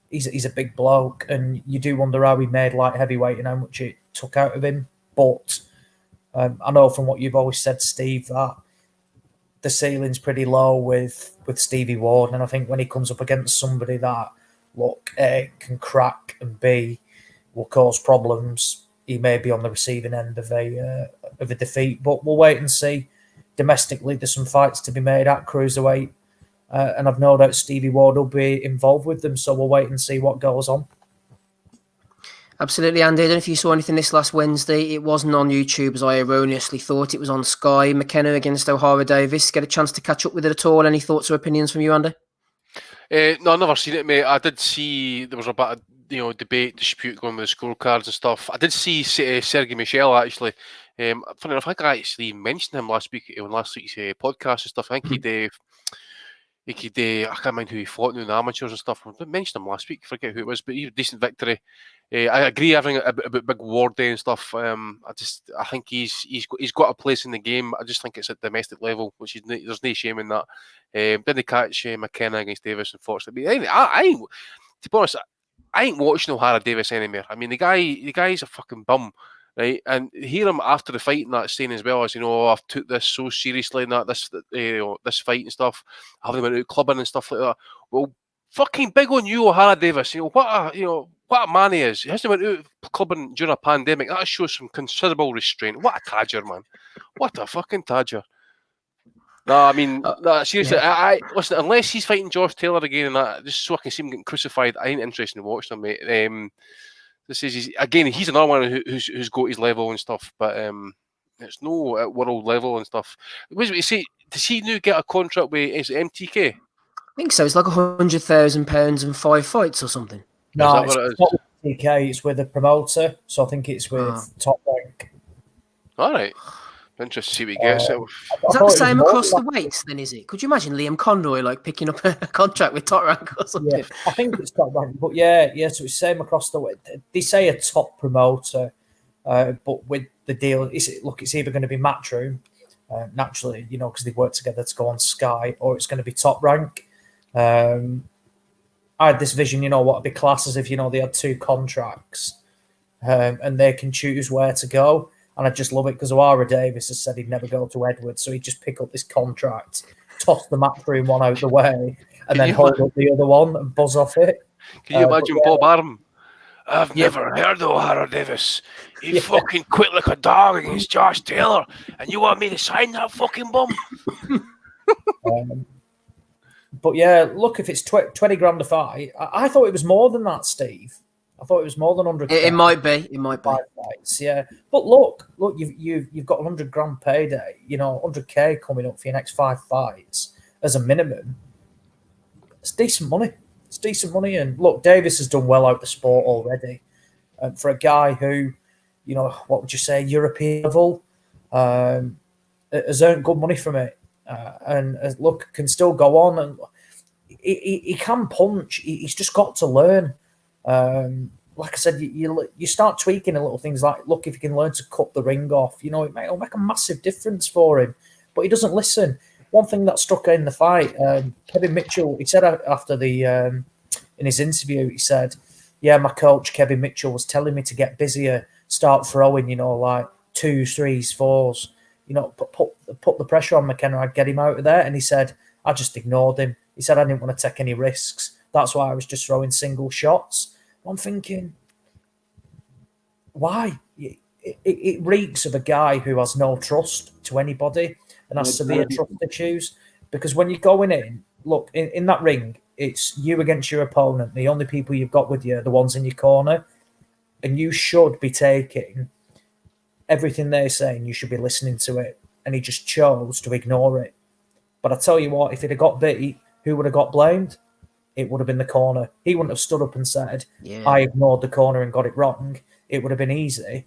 He's a big bloke, and you do wonder how he made light heavyweight and how much it took out of him. But I know from what you've always said, Steve, that the ceiling's pretty low with Stevie Ward, and I think when he comes up against somebody that A, can crack, and B, will cause problems, he may be on the receiving end of a defeat. But we'll wait and see. Domestically, there's some fights to be made at cruiserweight. And I've no doubt Stevie Ward will be involved with them, so we'll wait and see what goes on. Absolutely, Andy. I don't know if you saw anything this last Wednesday. It wasn't on YouTube, as I erroneously thought. It was on Sky. McKenna against O'Hara Davis. Get a chance to catch up with it at all? Any thoughts or opinions from you, Andy? No, I've never seen it, mate. I did see there was a bit of debate, dispute going with the scorecards and stuff. I did see Sergey Michel actually. Funny enough, I think I actually mentioned him last week on last week's podcast and stuff. I think I can't remember who he fought in the amateurs and stuff. I mentioned him last week, forget who it was, but he had a decent victory. I agree everything about Big Ward Day and stuff. I think he's got a place in the game. I just think it's at domestic level, which there's no shame in that. Didn't catch McKenna against Davis, unfortunately. But to be honest, I ain't watching O'Hara Davis anymore. I mean, the guy's a fucking bum. Right, and hear him after the fight and that saying as well as I've took this so seriously and that this fight and stuff. I haven't went out clubbing and stuff like that. Well, fucking big on you, O'Hara Davis. What a man he is. He hasn't went out clubbing during a pandemic. That shows some considerable restraint. What a tadger, man! What a fucking tadger. No, I mean, seriously. Yeah. I listen. Unless he's fighting Josh Taylor again and that, just so I can see him getting crucified, I ain't interested in watching him, mate. He's another one who's got his level and stuff, but it's no at world level and stuff. Does he now get a contract with MTK? I think so. It's like £100,000 and 5 fights or something. No, it's not with MTK. It's with a promoter, so I think it's with Top Rank. All right. Interesting to see what he gets. Is that the same across the weights then, is it? Could you imagine Liam Conroy picking up a contract with Top Rank or something? Yeah, I think it's Top Rank, but yeah, so it's same across the weight. They say a top promoter, but with the deal, it's either going to be Matchroom, naturally, because they work together to go on Sky, or it's going to be Top Rank. I had this vision, what would be class as if, they had 2 contracts, and they can choose where to go. And I just love it because O'Hara Davis has said he'd never go to Edwards, so he'd just pick up this contract, toss the Matchroom one out the way, and then hold up the other one and buzz off it. Can you imagine Bob Arum? I've never heard of O'Hara Davis. He fucking quit like a dog against Josh Taylor, and you want me to sign that fucking bum? But yeah, look, if it's 20 grand a fight, I thought it was more than that, Steve. I thought it was more than 100. It might be. Fights, yeah. But look, you've got 100 grand payday. 100K coming up for your next 5 fights as a minimum. It's decent money. And look, Davis has done well out the sport already. For a guy who, what would you say, European level, has earned good money from it, and look, can still go on, and he can punch. He's just got to learn. Like I said, you start tweaking a little things like, look, if you can learn to cut the ring off, it'll make a massive difference for him. But he doesn't listen. One thing that struck in the fight, Kevin Mitchell, he said after in his interview, he said, yeah, my coach, Kevin Mitchell, was telling me to get busier, start throwing, like 2s, 3s, 4s, put the pressure on McKenna, I'd get him out of there. And he said, I just ignored him. He said, I didn't want to take any risks. That's why I was just throwing single shots. I'm thinking, why? It reeks of a guy who has no trust to anybody and has severe trust issues. Because when you're going in, look, in that ring, it's you against your opponent. The only people you've got with you are the ones in your corner. And you should be taking everything they're saying. You should be listening to it. And he just chose to ignore it. But I tell you what, if he'd have got beat, who would have got blamed? It would have been the corner. He wouldn't have stood up and said, I ignored the corner and got it wrong. It would have been easy.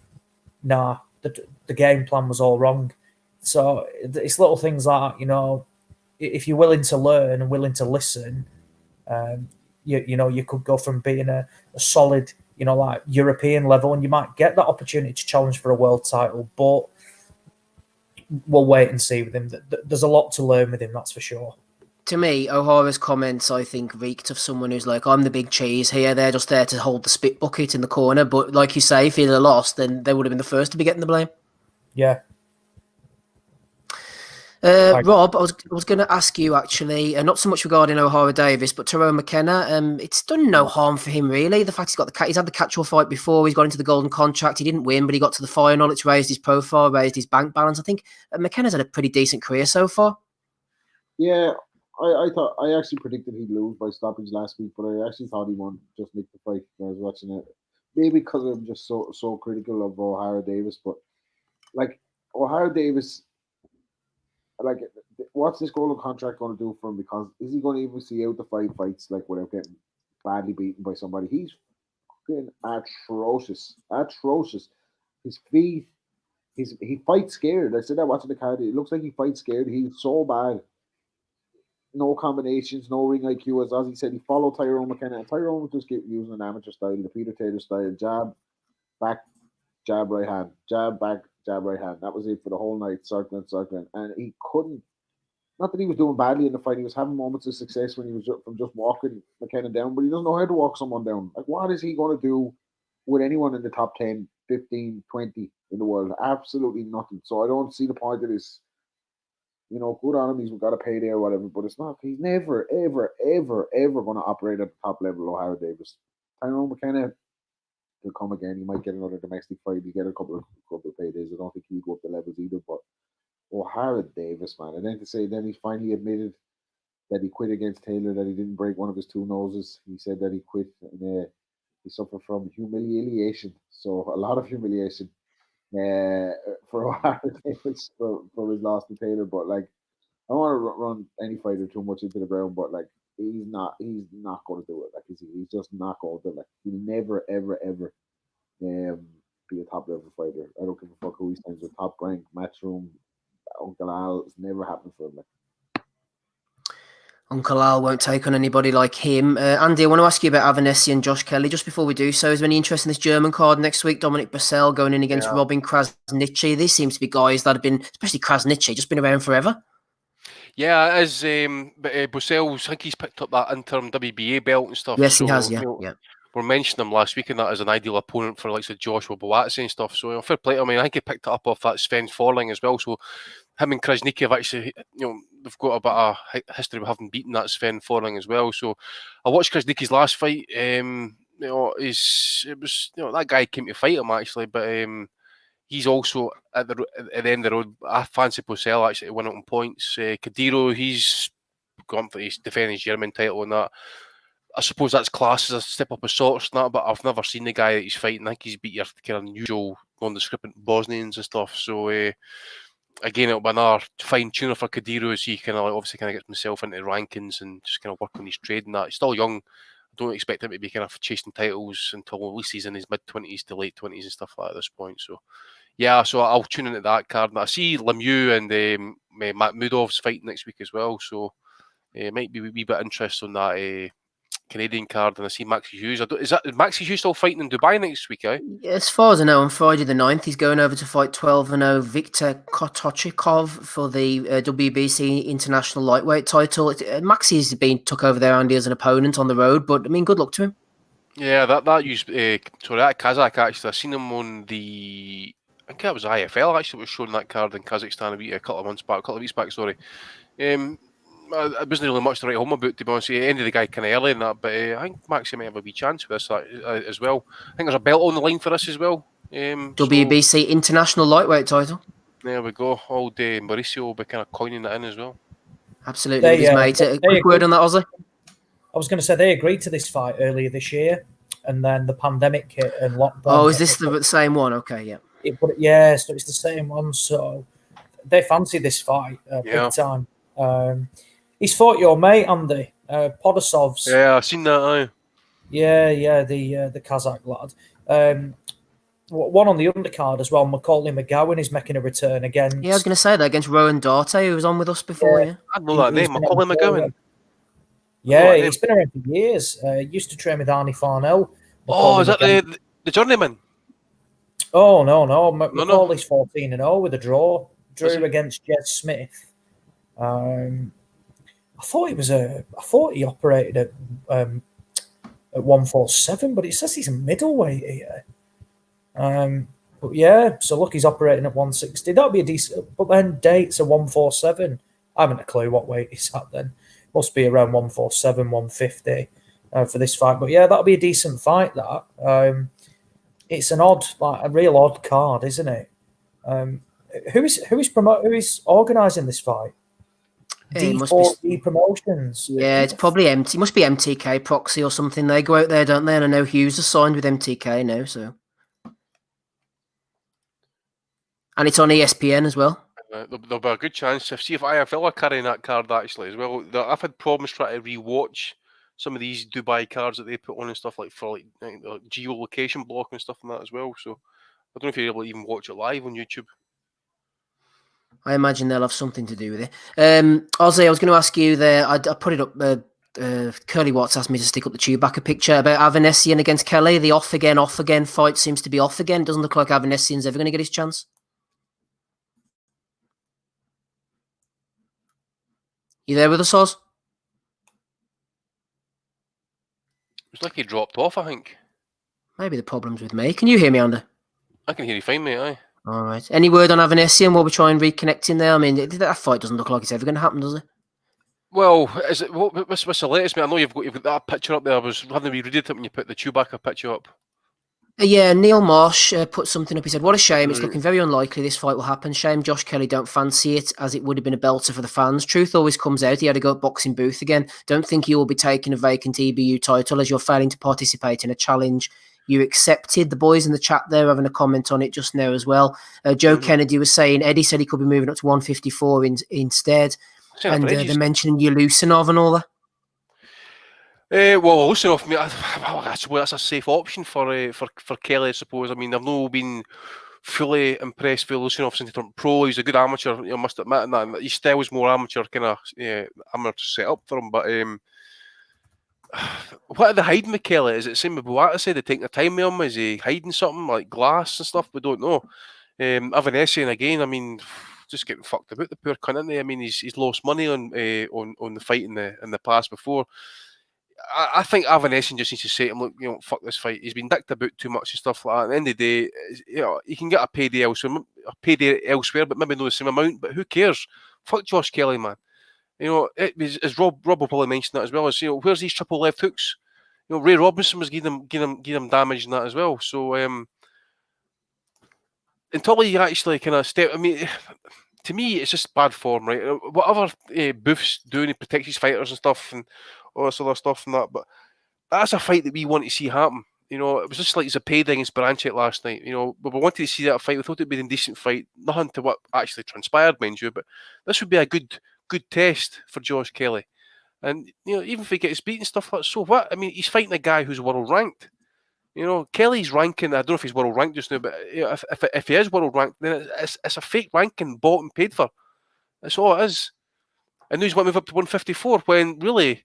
Nah, the game plan was all wrong. So it's little things like, if you're willing to learn and willing to listen, you could go from being a solid, like European level, and you might get that opportunity to challenge for a world title. But we'll wait and see with him. There's a lot to learn with him, that's for sure. To me, O'Hara's comments, I think, reeked of someone who's like, I'm the big cheese here. They're just there to hold the spit bucket in the corner. But like you say, if he'd have lost, then they would have been the first to be getting the blame. Yeah. Rob, I was going to ask you, actually, not so much regarding O'Hara Davis, but Tyrone McKenna. It's done no harm for him, really. The fact he's had the catch-all fight before, he's got into the golden contract. He didn't win, but he got to the final. It's raised his profile, raised his bank balance. I think McKenna's had a pretty decent career so far. Yeah, I actually predicted he'd lose by stoppage last week, but I actually thought he won. Just nicked the fight when I was watching it. Maybe because I'm just so critical of O'Hara Davis, but like O'Hara Davis, like what's this golden contract going to do for him? Because is he going to even see out the 5 fights like without getting badly beaten by somebody? He's fucking atrocious. His feet, he fights scared. I said that watching the card. It looks like he fights scared. He's so bad. No combinations, no ring IQ. As Ozzy said, he followed Tyrone McKenna. And Tyrone would just keep using an amateur style, the Peter Taylor style, jab, back, jab, right hand, jab, back, jab, right hand. That was it for the whole night, circling. And he couldn't, not that he was doing badly in the fight, he was having moments of success when he was from just walking McKenna down, but he doesn't know how to walk someone down. Like, what is he going to do with anyone in the top 10, 15, 20 in the world? Absolutely nothing. So I don't see the point of this. Good on him, he's got a payday or whatever, but it's not. He's never, ever, ever, ever going to operate at the top level, O'Hara Davis. Tyrone McKenna will come again. He might get another domestic fight. He get a couple of paydays. I don't think he'll go up the levels either, but O'Hara Davis, man. And then he finally admitted that he quit against Taylor, that he didn't break one of his 2 noses. He said that he quit and he suffered from humiliation. So a lot of humiliation. For O'Hara Davis for his loss to Taylor, but like I don't want to run any fighter too much into the ground, but like he's not going to do it. Like he's just not going to do it. Like he'll never ever be a top level fighter. I don't give a fuck who he stands with, top rank, matchroom, Uncle Al. It's never happened for him. Like. Uncle Al won't take on anybody like him. Andy, I want to ask you about Avanesyan and Josh Kelly. Just before we do so, is there any interest in this German card next week? Dominic Bassel going in against Robin Krasniqi. These seems to be guys that have been, especially Krasniqi, just been around forever. Yeah, as Bassel, I think he's picked up that interim WBA belt and stuff. Yes, he has, yeah. We're mentioning him last week and that as an ideal opponent for like Joshua Buatsi and stuff. So fair play. I mean, I think he picked it up off that Sven Forling as well. So him and Krasniqi have actually, they've got a bit of history of having beaten that Sven Forling as well. So I watched Krasniqi's last fight. It was that guy came to fight him actually, but he's also at the end of the road. I fancy Bassel actually to win it on points. Kadiro, he's gone for his defending his German title and that. I suppose that's classed as a step up of sorts and that, but I've never seen the guy that he's fighting. I think he's beat your kind of usual nondescript Bosnians and stuff. So again, it'll be another fine tuner for Kadiro as he kind of obviously gets himself into the rankings and just kind of work on his trade and that. He's still young. I don't expect him to be kind of chasing titles until at least he's in his mid-20s to late 20s and stuff like that at this point. So, yeah, so I'll tune into that card. I see Lemieux and Makhmudov's fight next week as well, so it might be a wee bit interest on that Canadian card. And I see Maxi Hughes. Is Maxi Hughes still fighting in Dubai next week, eh? As far as I know, on Friday the 9th, he's going over to fight 12-0 Viktor Kotochikov for the WBC International Lightweight title. Maxi's been took over there, Andy, as an opponent on the road, but I mean, good luck to him. Yeah, that Kazakh, actually, I seen him on the, I think that was IFL actually, was showing that card in Kazakhstan a couple of weeks back, sorry. It wasn't really much to write home about, to be honest. He ended the guy kind of early in that, but I think Maxi might have a wee chance with this as well. I think there's a belt on the line for us as well. WBC International Lightweight title. There we go. Old Mauricio will be kind of coining that in as well. Absolutely, with his mate. A quick word on that, Ozzy? I was going to say they agreed to this fight earlier this year, and then the pandemic hit and lockdown. Oh, is this the same one? Okay, yeah. So it's the same one. So they fancy this fight big time. He's fought your mate, Andy, Podosov's. Yeah, I've seen that. Yeah, the Kazakh lad. One on the undercard as well. Macaulay McGowan is making a return against. Yeah, I was going to say that against Rowan Darte, who was on with us before. Yeah, I know that name, Macaulay McGowan. Yeah, he's been around for years. Used to train with Arnie Farnell. Is that the journeyman? Oh no. Macaulay's 14-0 with a draw. Drew against Jed Smith. I thought he operated at 147, but it says he's a middleweight here. But yeah, so look, he's operating at 160. That'll be a decent. But then dates are 147. I haven't a clue what weight he's at then. Must be around 147, 150 for this fight. But yeah, that'll be a decent fight. That it's an a real odd card, isn't it? Who is organising this fight? D4D Promotions. Yeah, it's probably empty. It must be MTK Proxy or something. They go out there, don't they? And I know Hughes is signed with MTK now, so. And it's on ESPN as well. There'll be a good chance to see if IFL are carrying that card actually as well. I've had problems trying to rewatch some of these Dubai cards that they put on and stuff like for geolocation block and stuff like that as well. So I don't know if you're able to even watch it live on YouTube. I imagine they'll have something to do with it. Ozzy, I was going to ask you there. I put it up. Curly Watts asked me to stick up the Chewbacca picture about Avanesyan against Kelly. The off again fight seems to be off again. Doesn't look like Avanesyan's ever going to get his chance. You there with us, Oz? It's like he dropped off, I think. Maybe the problem's with me. Can you hear me, Andy? I can hear you fine, mate. Aye. All right. Any word on Avanesyan while we try and reconnect him there? I mean, that fight doesn't look like it's ever going to happen, does it? Well, is it what's the latest, mate? I know you've got that picture up there. I was having to read it when you put the Chewbacca picture up. Yeah, Neil Marsh put something up. He said, "What a shame. It's looking very unlikely this fight will happen. Shame Josh Kelly don't fancy it, as it would have been a belter for the fans. Truth always comes out. He had to go at boxing booth again. Don't think he will be taking a vacant EBU title as you're failing to participate in a challenge you accepted." The boys in the chat there having a comment on it just now as well. Joe Kennedy was saying Eddie said he could be moving up to 154 instead. And they're mentioning Yulusinov and all that. Well, Lusinov, that's a safe option for Kelly, I suppose. I mean, I've not been fully impressed with Lusinov since he turned pro. He's a good amateur, I must admit, and that his style is more amateur, kind of amateur set up for him. But what are they hiding with Kelly? Is it the same with Buata said? They're taking their time with him? Is he hiding something like glass and stuff? We don't know. Avanesyan again, I mean, just getting fucked about, the poor cunt, isn't he? I mean, he's lost money on the fight in the past before. I think Avanesyan just needs to say to him, look, fuck this fight. He's been dicked about too much and stuff like that. At the end of the day, he can get a payday elsewhere, but maybe not the same amount. But who cares? Fuck Josh Kelly, man. As Rob will probably mention that as well. As where's these triple left hooks? Ray Robinson was getting him damage in that as well. So until he actually kind of step, I mean, to me, it's just bad form, right? Whatever Booth's doing, he protects his fighters and stuff, and all this other stuff and that. But that's a fight that we want to see happen. It was just like Zepeda against Baranchyk last night. We wanted to see that fight. We thought it'd be a decent fight. Nothing to what actually transpired, mind you. But this would be a good test for Josh Kelly. And even if he gets beaten stuff like that, so what? I mean, he's fighting a guy who's world ranked. Kelly's ranking. I don't know if he's world ranked just now, but if he is world ranked, then it's a fake ranking, bought and paid for. That's all it is. And now he's want to move up to 154 when really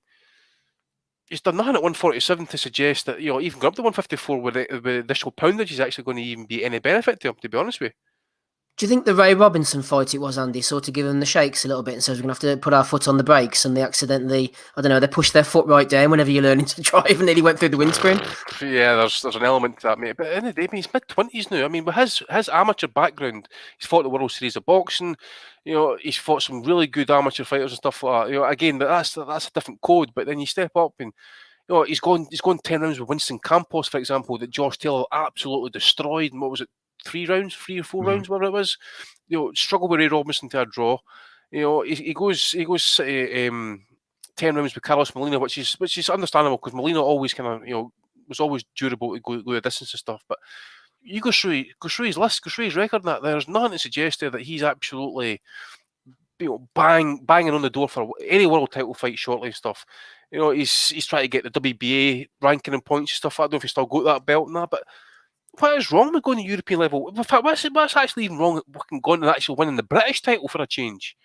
he's done nothing at 147 to suggest that even go up to 154 with the additional poundage is actually going to even be any benefit to him. To be honest with you. Do you think the Ray Robinson fight it was, Andy, sort of giving them the shakes a little bit and says we're going to have to put our foot on the brakes, and they accidentally, I don't know, they pushed their foot right down whenever you're learning to drive and nearly went through the windscreen? Yeah, there's an element to that, mate. But at the end of the day, he's mid-20s now. I mean, with his amateur background, he's fought the World Series of Boxing. He's fought some really good amateur fighters and stuff like that. Again, that's a different code. But then you step up and he's gone 10 rounds with Winston Campos, for example, that Josh Taylor absolutely destroyed. And what was it? 3 or 4 rounds, whatever it was. Struggle with Ray Robinson to a draw. He goes 10 rounds with Carlos Molina, which is understandable because Molina always kind of was always durable to go the distance and stuff. But you go through his list, go through his record, and that there's nothing to suggest there that he's absolutely banging on the door for any world title fight shortly and stuff. He's trying to get the WBA ranking and points and stuff. I don't know if he's still got that belt and that, but what is wrong with going to European level? In fact, what's actually even wrong with going and actually winning the British title for a change?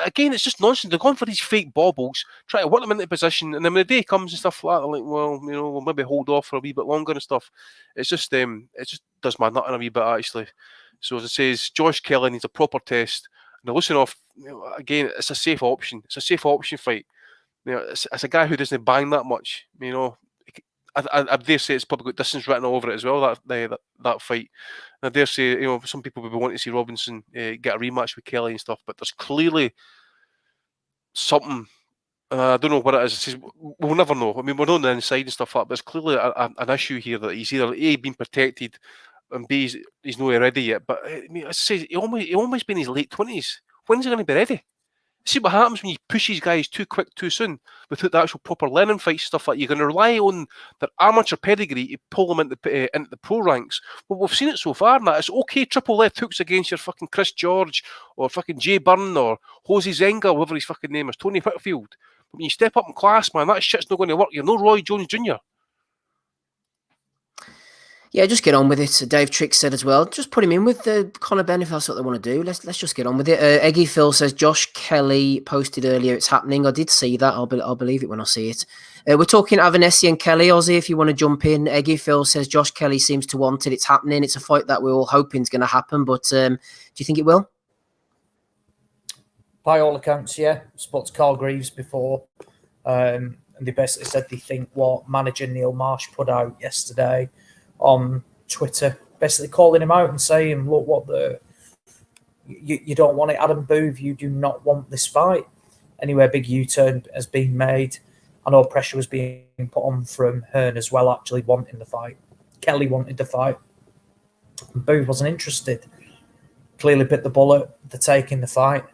Again, it's just nonsense. They're going for these fake baubles, try to work them into position, and then when the day comes and stuff like that, they're like, well, we'll maybe hold off for a wee bit longer and stuff. It just does my nut in a wee bit, actually. So as it says, Josh Kelly needs a proper test. And to loosen off, again, it's a safe option. It's a safe option fight. It's a guy who doesn't bang that much. I dare say it's probably got distance written all over it as well, that fight. And I dare say, some people would want to see Robinson get a rematch with Kelly and stuff, but there's clearly something, I don't know what it is. We'll never know. I mean, we're on the inside and stuff like that, but there's clearly an issue here that he's either A, being protected, and B, he's not ready yet. But I mean, as I say, he almost been in his late 20s. When's he going to be ready? See what happens when you push these guys too quick, too soon, without the actual proper learning fights, stuff like that. You're going to rely on their amateur pedigree to pull them into the pro ranks. Well, we've seen it so far, and that it's okay triple left hooks against your fucking Chris George or fucking Jay Byrne or Jose Zenga, whatever his fucking name is, Tony Whitfield. But when you step up in class, man, that shit's not going to work. You're no Roy Jones Jr. Yeah, just get on with it. Dave Trick said as well. Just put him in with Conor Benn if that's what they want to do. Let's just get on with it. Eggy Phil says Josh Kelly posted earlier. It's happening. I did see that. I'll believe it when I see it. We're talking Avanesyan Kelly. Ozzy, if you want to jump in. Eggy Phil says Josh Kelly seems to want it. It's happening. It's a fight that we're all hoping is going to happen. But do you think it will? By all accounts, yeah. Spoke to Carl Greaves before. And they basically said they think what manager Neil Marsh put out yesterday on Twitter, basically calling him out and saying, look, you don't want it, Adam Booth, you do not want this fight. Anyway, a big U-turn has been made. I know pressure was being put on from Hearn as well, actually wanting the fight. Kelly wanted the fight. Booth wasn't interested. Clearly bit the bullet. They're taking the fight.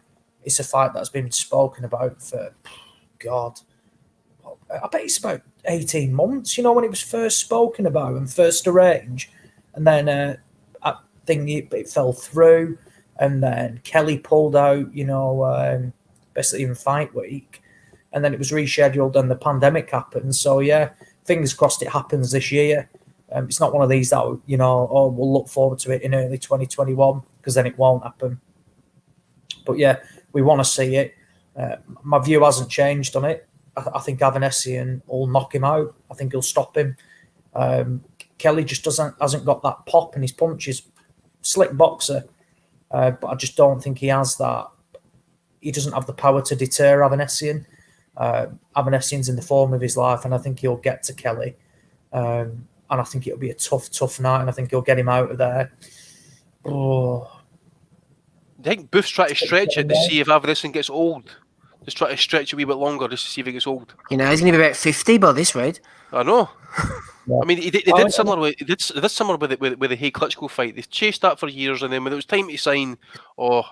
It's a fight that's been spoken about for, God, I bet it's about 18 months, when it was first spoken about and first arranged. And then I think it fell through. And then Kelly pulled out, basically in fight week. And then it was rescheduled and the pandemic happened. So, yeah, fingers crossed it happens this year. It's not one of these that, we'll look forward to it in early 2021 because then it won't happen. But, yeah, we want to see it. My view hasn't changed on it. I think Avanesyan will knock him out. I think he'll stop him. Kelly just hasn't got that pop in his punches. Slick boxer, but I just don't think he has that. He doesn't have the power to deter Avanesyan. Avanesyan's in the form of his life, and I think he'll get to Kelly. And I think it'll be a tough night, and I think he'll get him out of there. Oh. I think Booth's trying to stretch it to see if Avanesyan gets old. Just try to stretch a wee bit longer just to see if he gets old. He's going to be about 50 by this rate. I know. Yeah. I mean, he did similar with the Hay Klitschko fight. They chased that for years, and then when it was time to sign,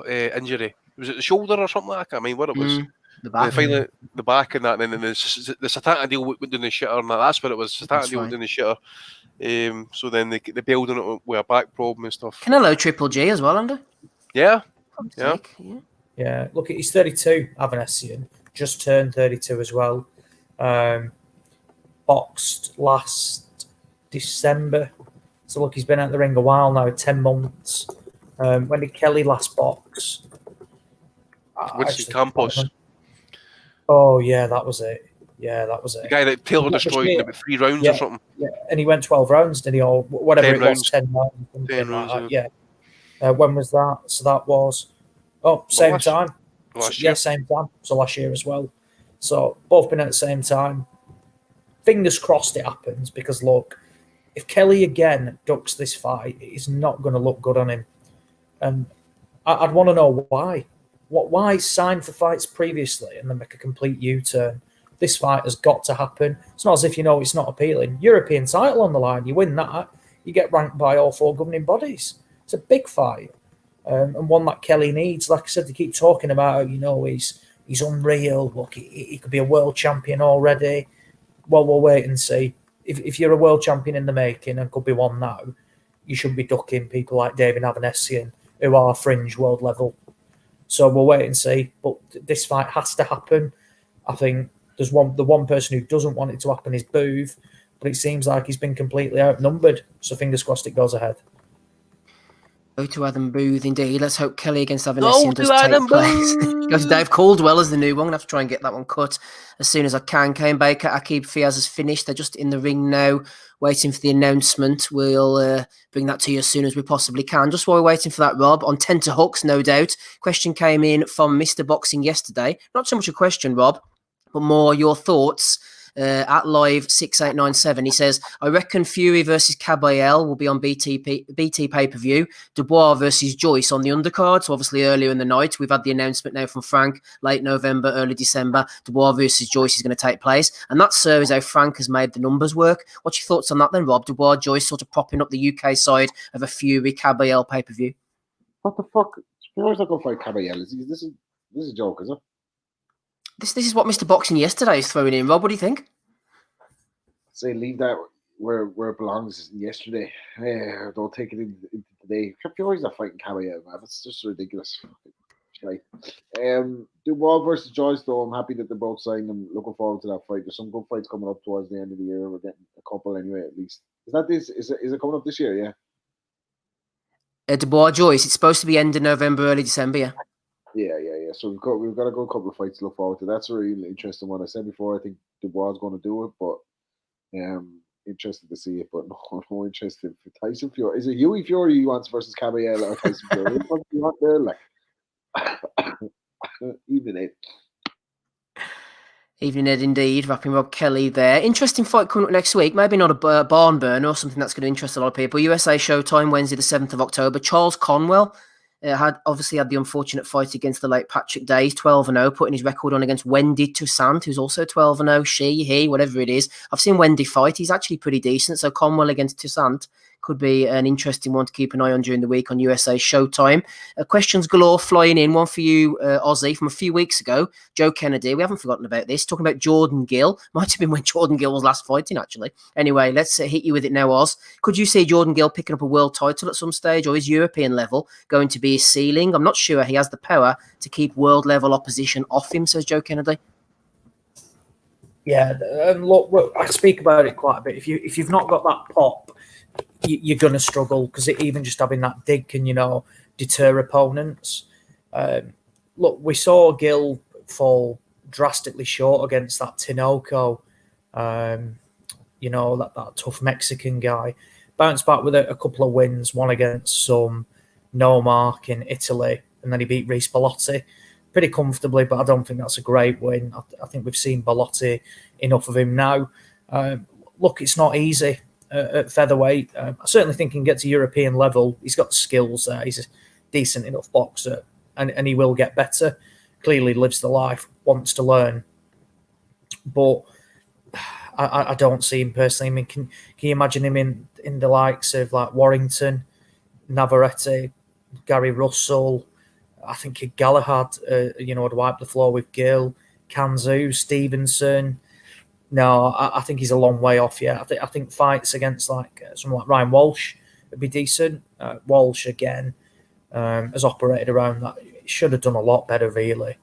injury. Was it the shoulder or something like that? I mean, what it was. The back. Finally, the back and that, and then the Satanta deal went down the shitter, and that's what it was. Satanta deal went down the shitter. So then they bailed on it with a back problem and stuff. Canelo Triple G as well, Andy? Yeah. Yeah, look, he's 32, Avanesyan. just turned 32 as well. Boxed last December. So look, he's been out the ring a while now, 10 months. When did Kelly last box? Winston Campos. Oh, yeah, that was it. Yeah, that was it. The guy that Taylor destroyed in about 3 rounds or something. Yeah, and he went 12 rounds, didn't he? Or whatever 10 it rounds. was, 10 rounds. 10 rounds, like that. Yeah. When was that? So that was, same time. Last year. Yeah, same time. So last year as well. So both been at the same time. Fingers crossed it happens, because look, if Kelly again ducks this fight, it's not going to look good on him. And I'd want to know why. Why sign for fights previously and then make a complete U-turn? This fight has got to happen. It's not as if it's not appealing. European title on the line. You win that, you get ranked by all 4 governing bodies. It's a big fight, and one that Kelly needs. Like I said, they keep talking about, he's unreal. Look, he could be a world champion already. Well, we'll wait and see. If you're a world champion in the making and could be one now, you should be ducking people like David Avanesyan, who are fringe world level. So we'll wait and see. But this fight has to happen. I think the one person who doesn't want it to happen is Booth, but it seems like he's been completely outnumbered. So fingers crossed it goes ahead. Go to Adam Booth, indeed. Let's hope Kelly against Avanesyan does take place. Go to Dave Caldwell as the new one. I'm going to have to try and get that one cut as soon as I can. Kane Baker, Akib Fiaz has finished. They're just in the ring now, waiting for the announcement. We'll bring that to you as soon as we possibly can. Just while we're waiting for that, Rob, on tenterhooks, no doubt. Question came in from Mr. Boxing yesterday. Not so much a question, Rob, but more your thoughts. At live 6897, he says, I reckon Fury versus Caballel will be on BT pay-per-view. Dubois versus Joyce on the undercard. So obviously earlier in the night, we've had the announcement now from Frank, late November, early December. Dubois versus Joyce is going to take place. And that, sir, is how Frank has made the numbers work. What's your thoughts on that then, Rob? Dubois, Joyce sort of propping up the UK side of a Fury Caballel pay-per-view. What the fuck? Fury's not going to fight Caballel. This is a joke, is it? This is what Mr. Boxing yesterday is throwing in. Rob, what do you think? Say leave that where it belongs yesterday. Don't take it into today. Fury's not fighting Caballel, man. That's just ridiculous. Right. Dubois versus Joyce, though, I'm happy that they're both signed. I'm looking forward to that fight. There's some good fights coming up towards the end of the year. We're getting a couple anyway, at least. Is it coming up this year? Yeah. Dubois Joyce. It's supposed to be end of November, early December. Yeah. Yeah. So we've got a good couple of fights to look forward to. That's a really interesting one. I said before, I think Dubois is going to do it, but interested to see it. But no interested for Tyson Fury. Is it Hughie Fury you want versus Caballel or Tyson Fury? What do you want there, like? Evening Ed. Evening Ed, indeed. Wrapping Rob Kelly there. Interesting fight coming up next week. Maybe not a barn burner or something that's going to interest a lot of people. USA Showtime, Wednesday the 7th of October. Charles Conwell had the unfortunate fight against the late Patrick Day, 12-0, putting his record on against Wendy Toussaint, who's also 12-0, he, whatever it is. I've seen Wendy fight. He's actually pretty decent. So Conwell against Toussaint could be an interesting one to keep an eye on during the week on USA Showtime. Questions galore flying in. One for you, Ozzy, from a few weeks ago. Joe Kennedy, we haven't forgotten about this, talking about Jordan Gill. Might have been when Jordan Gill was last fighting, actually. Anyway, let's hit you with it now, Oz. Could you see Jordan Gill picking up a world title at some stage, or is European level going to be his ceiling? I'm not sure he has the power to keep world level opposition off him, says Joe Kennedy. Yeah, look, I speak about it quite a bit. If you've not got that pop, you're going to struggle, because even just having that dig can, deter opponents. Look, we saw Gill fall drastically short against that Tinoco, that tough Mexican guy. Bounced back with a couple of wins, one against some no mark in Italy, and then he beat Reece Bellotti pretty comfortably, but I don't think that's a great win. I think we've seen Bellotti enough of him now. Look, it's not easy at featherweight. I certainly think he can get to European level. He's got the skills there. He's a decent enough boxer, and he will get better. Clearly lives the life, wants to learn. But I don't see him personally. I mean, can you imagine him in the likes of like Warrington, Navarrete, Gary Russell? I think Galahad, would wipe the floor with Gill, Kanzu, Stevenson. No, I think he's a long way off yet. I think fights against someone like Ryan Walsh would be decent. Walsh, again, has operated around that. Should have done a lot better, really.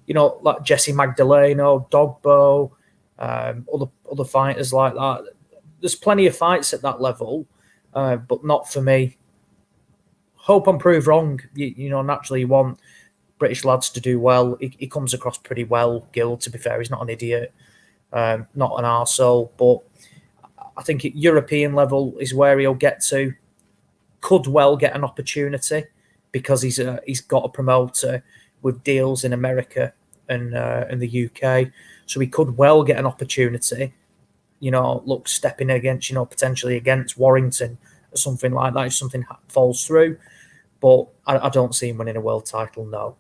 like Jesse Magdaleno, Dogbo, other fighters like that. There's plenty of fights at that level, but not for me. Hope I'm proved wrong. Naturally you want British lads to do well. He comes across pretty well, Gil, to be fair. He's not an idiot, not an arsehole, but I think at European level is where he'll get to. Could well get an opportunity because he's got a promoter with deals in America and the UK. So he could well get an opportunity, stepping against, potentially against Warrington or something like that if something falls through. But I don't see him winning a world title, no.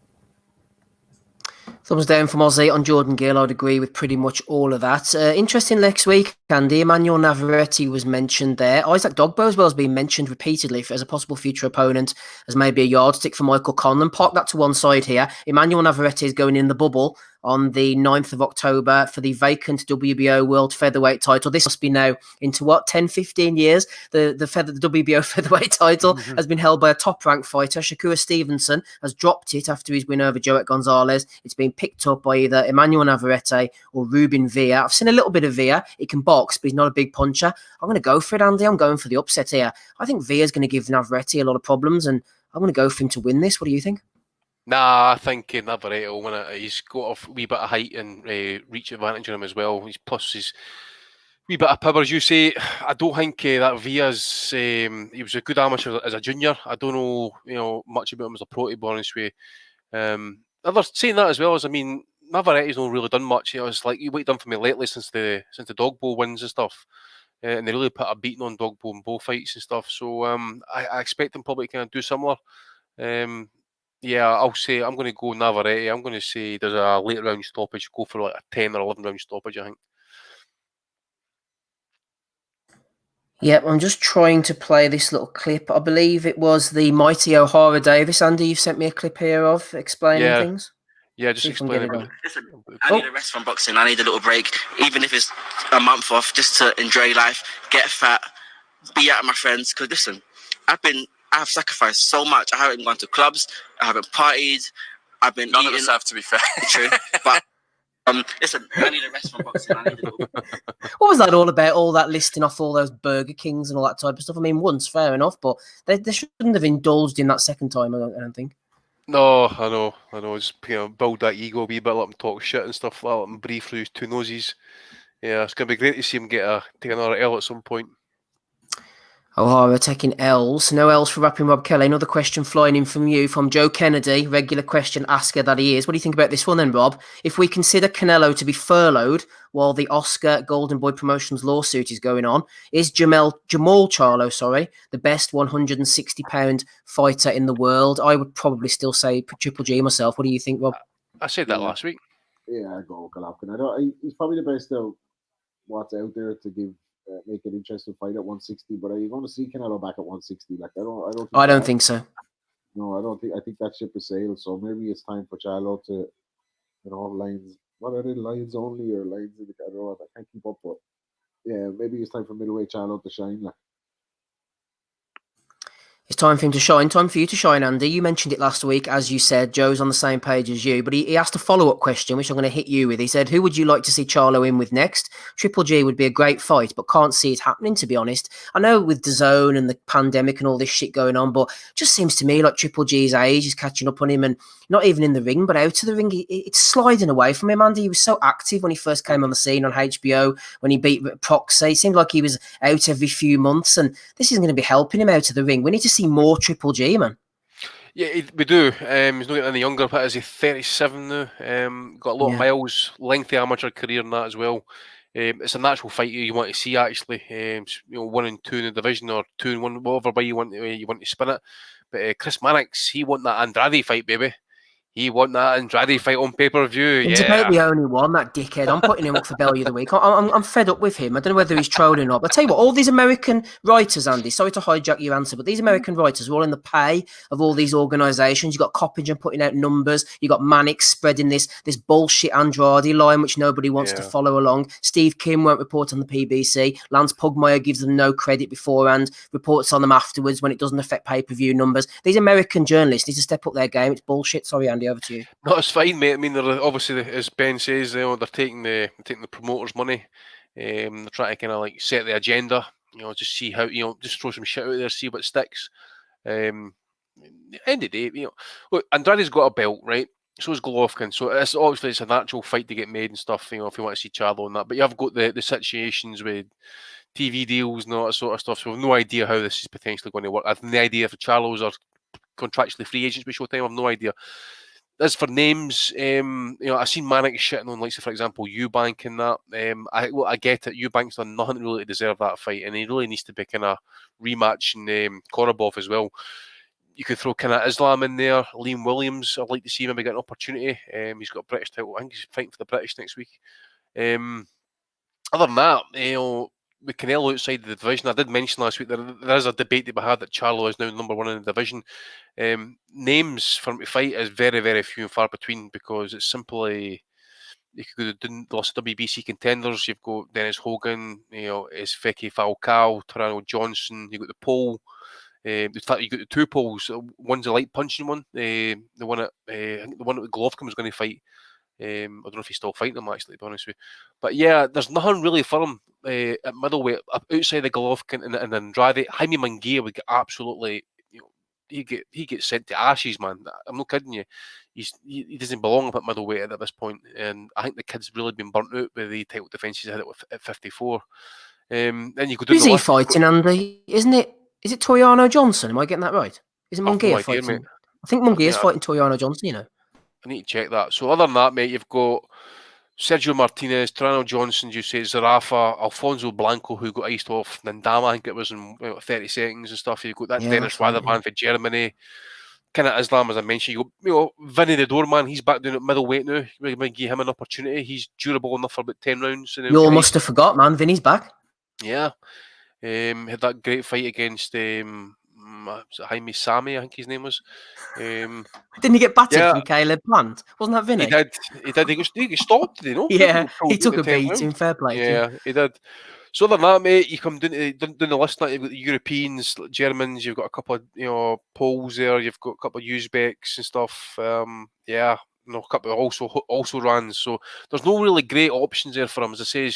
Thumbs down from Aussie on Jordan Gill. I'd agree with pretty much all of that. Interesting next week, Andy. Emmanuel Navarrete was mentioned there. Isaac Dogbo as well has been mentioned repeatedly as a possible future opponent, as maybe a yardstick for Michael Conlan. Park that to one side here. Emmanuel Navarrete is going in the bubble on the 9th of October for the vacant WBO World Featherweight title. This must be now into 10, 15 years. The WBO Featherweight title has been held by a top-ranked fighter. Shakur Stevenson has dropped it after his win over Joet Gonzalez. It's been picked up by either Emmanuel Navarrete or Ruben Villa. I've seen a little bit of Villa. He can box, but he's not a big puncher. I'm going to go for it, Andy. I'm going for the upset here. I think Villa's going to give Navarrete a lot of problems, and I'm going to go for him to win this. What do you think? Nah, I think Navarrete will win it. He's got a wee bit of height and reach advantage on him as well. Plus his wee bit of power, as you say. I don't think that Villa's. He was a good amateur as a junior. I don't know, much about him as a pro, to be honest with you. Others saying that as well as Navarrete's not really done much. It's like what he done for me lately since the Dogbo wins and stuff. And they really put a beating on Dogbo in both fights and stuff. So I expect him probably kind of do similar. Yeah, I'll say I'm going to go Navarrete. I'm going to say there's a late round stoppage. Go for like a 10 or 11 round stoppage, I think. Yep, I'm just trying to play this little clip. I believe it was the mighty O'Hara Davis. Andy, you've sent me a clip here of explaining things. Yeah, just explain it. Listen, I need a rest from boxing. I need a little break, even if it's a month off, just to enjoy life, get fat, be out with my friends. Because listen, I have sacrificed so much. I haven't gone to clubs. I haven't partied. I've been None of us have, to be fair. True, but listen, I need a rest from boxing. I need a little. What was that all about? All that listing off all those Burger Kings and all that type of stuff. I mean, once, fair enough, but they shouldn't have indulged in that second time. I don't think. No, I know. Just build that ego a wee bit, let him talk shit and stuff like that, let him breathe through his two noses. Yeah, it's going to be great to see him take another L at some point. O'Hara taking L's. No L's for Rapping Rob Kelly. Another question flying in from you, from Joe Kennedy, regular question asker that he is. What do you think about this one then, Rob? If we consider Canelo to be furloughed while the Oscar Golden Boy Promotions lawsuit is going on, is Jamal Charlo, the best 160-pound fighter in the world? I would probably still say Triple G myself. What do you think, Rob? I said that last week. Yeah, I go Golovkin. He's probably the best of what's out there to give. Make an interesting fight at 160, but are you going to see Canelo back at 160? Like I don't think so. No, I don't think. I think that ship has sailed. So maybe it's time for Charlo to, lines. What are they? Lions only or lines? I don't know. I can't keep up, but yeah, maybe it's time for middleweight Charlo to shine. Like. It's time for him to shine. Time for you to shine, Andy. You mentioned it last week. As you said, Joe's on the same page as you, but he asked a follow-up question, which I'm going to hit you with. He said, who would you like to see Charlo in with next? Triple G would be a great fight, but can't see it happening, to be honest. I know with DAZN and the pandemic and all this shit going on, but it just seems to me like Triple G's age is catching up on him, and not even in the ring, but out of the ring, it's sliding away from him, Andy. He was so active when he first came on the scene on HBO, when he beat Proxy. It seemed like he was out every few months, and this isn't going to be helping him out of the ring. We need to see more Triple G, man. Yeah, we do. He's not getting any younger, but is he 37 now? Got a lot of miles, lengthy amateur career in that as well. It's a natural fight you want to see, actually. 1 and 2 in the division, or 2 and 1, whatever way you want to spin it. But Chris Mannix, he won that Andrade fight, baby. He won that Andrade fight on pay-per-view. He's about the only one, that dickhead. I'm putting him up for Belly of the Week. I'm fed up with him. I don't know whether he's trolling or not. But I tell you what, all these American writers, Andy, sorry to hijack your answer, but these American writers are all in the pay of all these organisations. You've got Coppinger putting out numbers. You've got Mannix spreading this bullshit Andrade line, which nobody wants to follow along. Steve Kim won't report on the PBC. Lance Pugmire gives them no credit beforehand, reports on them afterwards when it doesn't affect pay-per-view numbers. These American journalists need to step up their game. It's bullshit. Sorry, Andy. Andy, over to you. No, it's fine, mate. I mean, they're obviously, as Ben says, they're taking the promoters' money. They're trying to kind of like set the agenda. Just see how just throw some shit out there, see what sticks. End of the day, look, Andrade's got a belt, right? So is Golovkin. So it's a natural fight to get made and stuff. If you want to see Charlo and that, but you have got the situations with TV deals and all that sort of stuff. So we've no idea how this is potentially going to work. I've no idea if the Charlos are contractually free agents with Showtime. I've no idea. As for names, I've seen Manic shitting on, like, for example, Eubank and that. I get it. Eubank's done nothing really to deserve that fight, and he really needs to be kind of rematching Korobov as well. You could throw kind of Islam in there, Liam Williams. I'd like to see him maybe get an opportunity. He's got a British title. I think he's fighting for the British next week. Other than that, with Canelo outside the division, I did mention last week there is a debate to be had that Charlo is now number one in the division. Names for him to fight is very, very few and far between, because it's simply, you could go to the lost WBC contenders. You've got Dennis Hogan, it's Vicky Falcao, Tarano Johnson. You've got the pole. In fact, you got the two poles. One's a light punching one. The one that Golovkin was going to fight. I don't know if he's still fighting him, actually, to be honest with you. But yeah, there's nothing really for him at middleweight outside the Golovkin and Andrade. Jaime Munguia would get absolutely, he gets sent to ashes, man. I'm not kidding you. He doesn't belong up at middleweight at this point, and I think the kid's really been burnt out with the title defences he had at 54. Then you go down Who's the he list. fighting, Andy? Isn't it? Is it Toyano Johnson? Am I getting that right? Is it Munguia fighting? Mate. I think Munguia's fighting Toyano Johnson. I need to check that. So other than that, mate, you've got Sergio Martinez, Tarano Johnson, you say Zarafa, Alfonso Blanco, who got iced off Nandama, I think it was in 30 seconds and stuff. You've got that Dennis Weatherman for Germany. Kind of Islam, as I mentioned. You got Vinny the Doorman, he's back down at middleweight now. We might give him an opportunity. He's durable enough for about 10 rounds. You all must have forgot, man. Vinny's back. Yeah. Had that great fight against Jaime Sami, I think his name was. Didn't he get battered from Caleb Plant? Wasn't that Vinny? He did. He got stopped, did he? No? Yeah, he took a beating. Fair play. Yeah, he did. So other than that, mate, you come down the list now. You've got the Europeans, Germans. You've got a couple of Poles there. You've got a couple of Uzbeks and stuff. A couple of also runs. So there's no really great options there for him. As I say,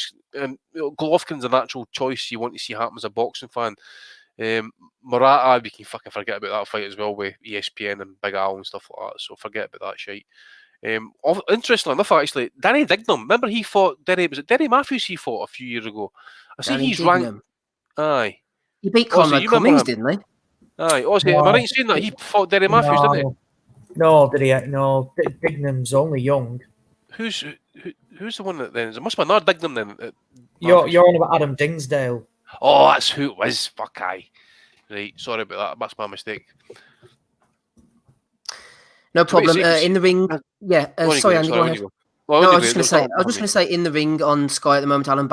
Golovkin's a natural choice you want to see happen as a boxing fan. Murata, we can fucking forget about that fight as well with ESPN and Big Al and stuff like that. So forget about that shite. Interestingly enough, actually, Danny Dignam. Remember he fought was it Derry Matthews he fought a few years ago? I see he's ranked. Aye. He beat Conrad Cummings, didn't he? Aye. Am I right in saying that he fought Derry Matthews, didn't he? No, did he? No, Dignam's only young. Who's the one that then? It must be another Dignam then. You're on about Adam Dingsdale. Oh, that's who it was. Fuck aye. Right, sorry about that. That's my mistake. No problem. In the ring, sorry, Andy. Go ahead. I was just going to say, in the ring on Sky at the moment, Alan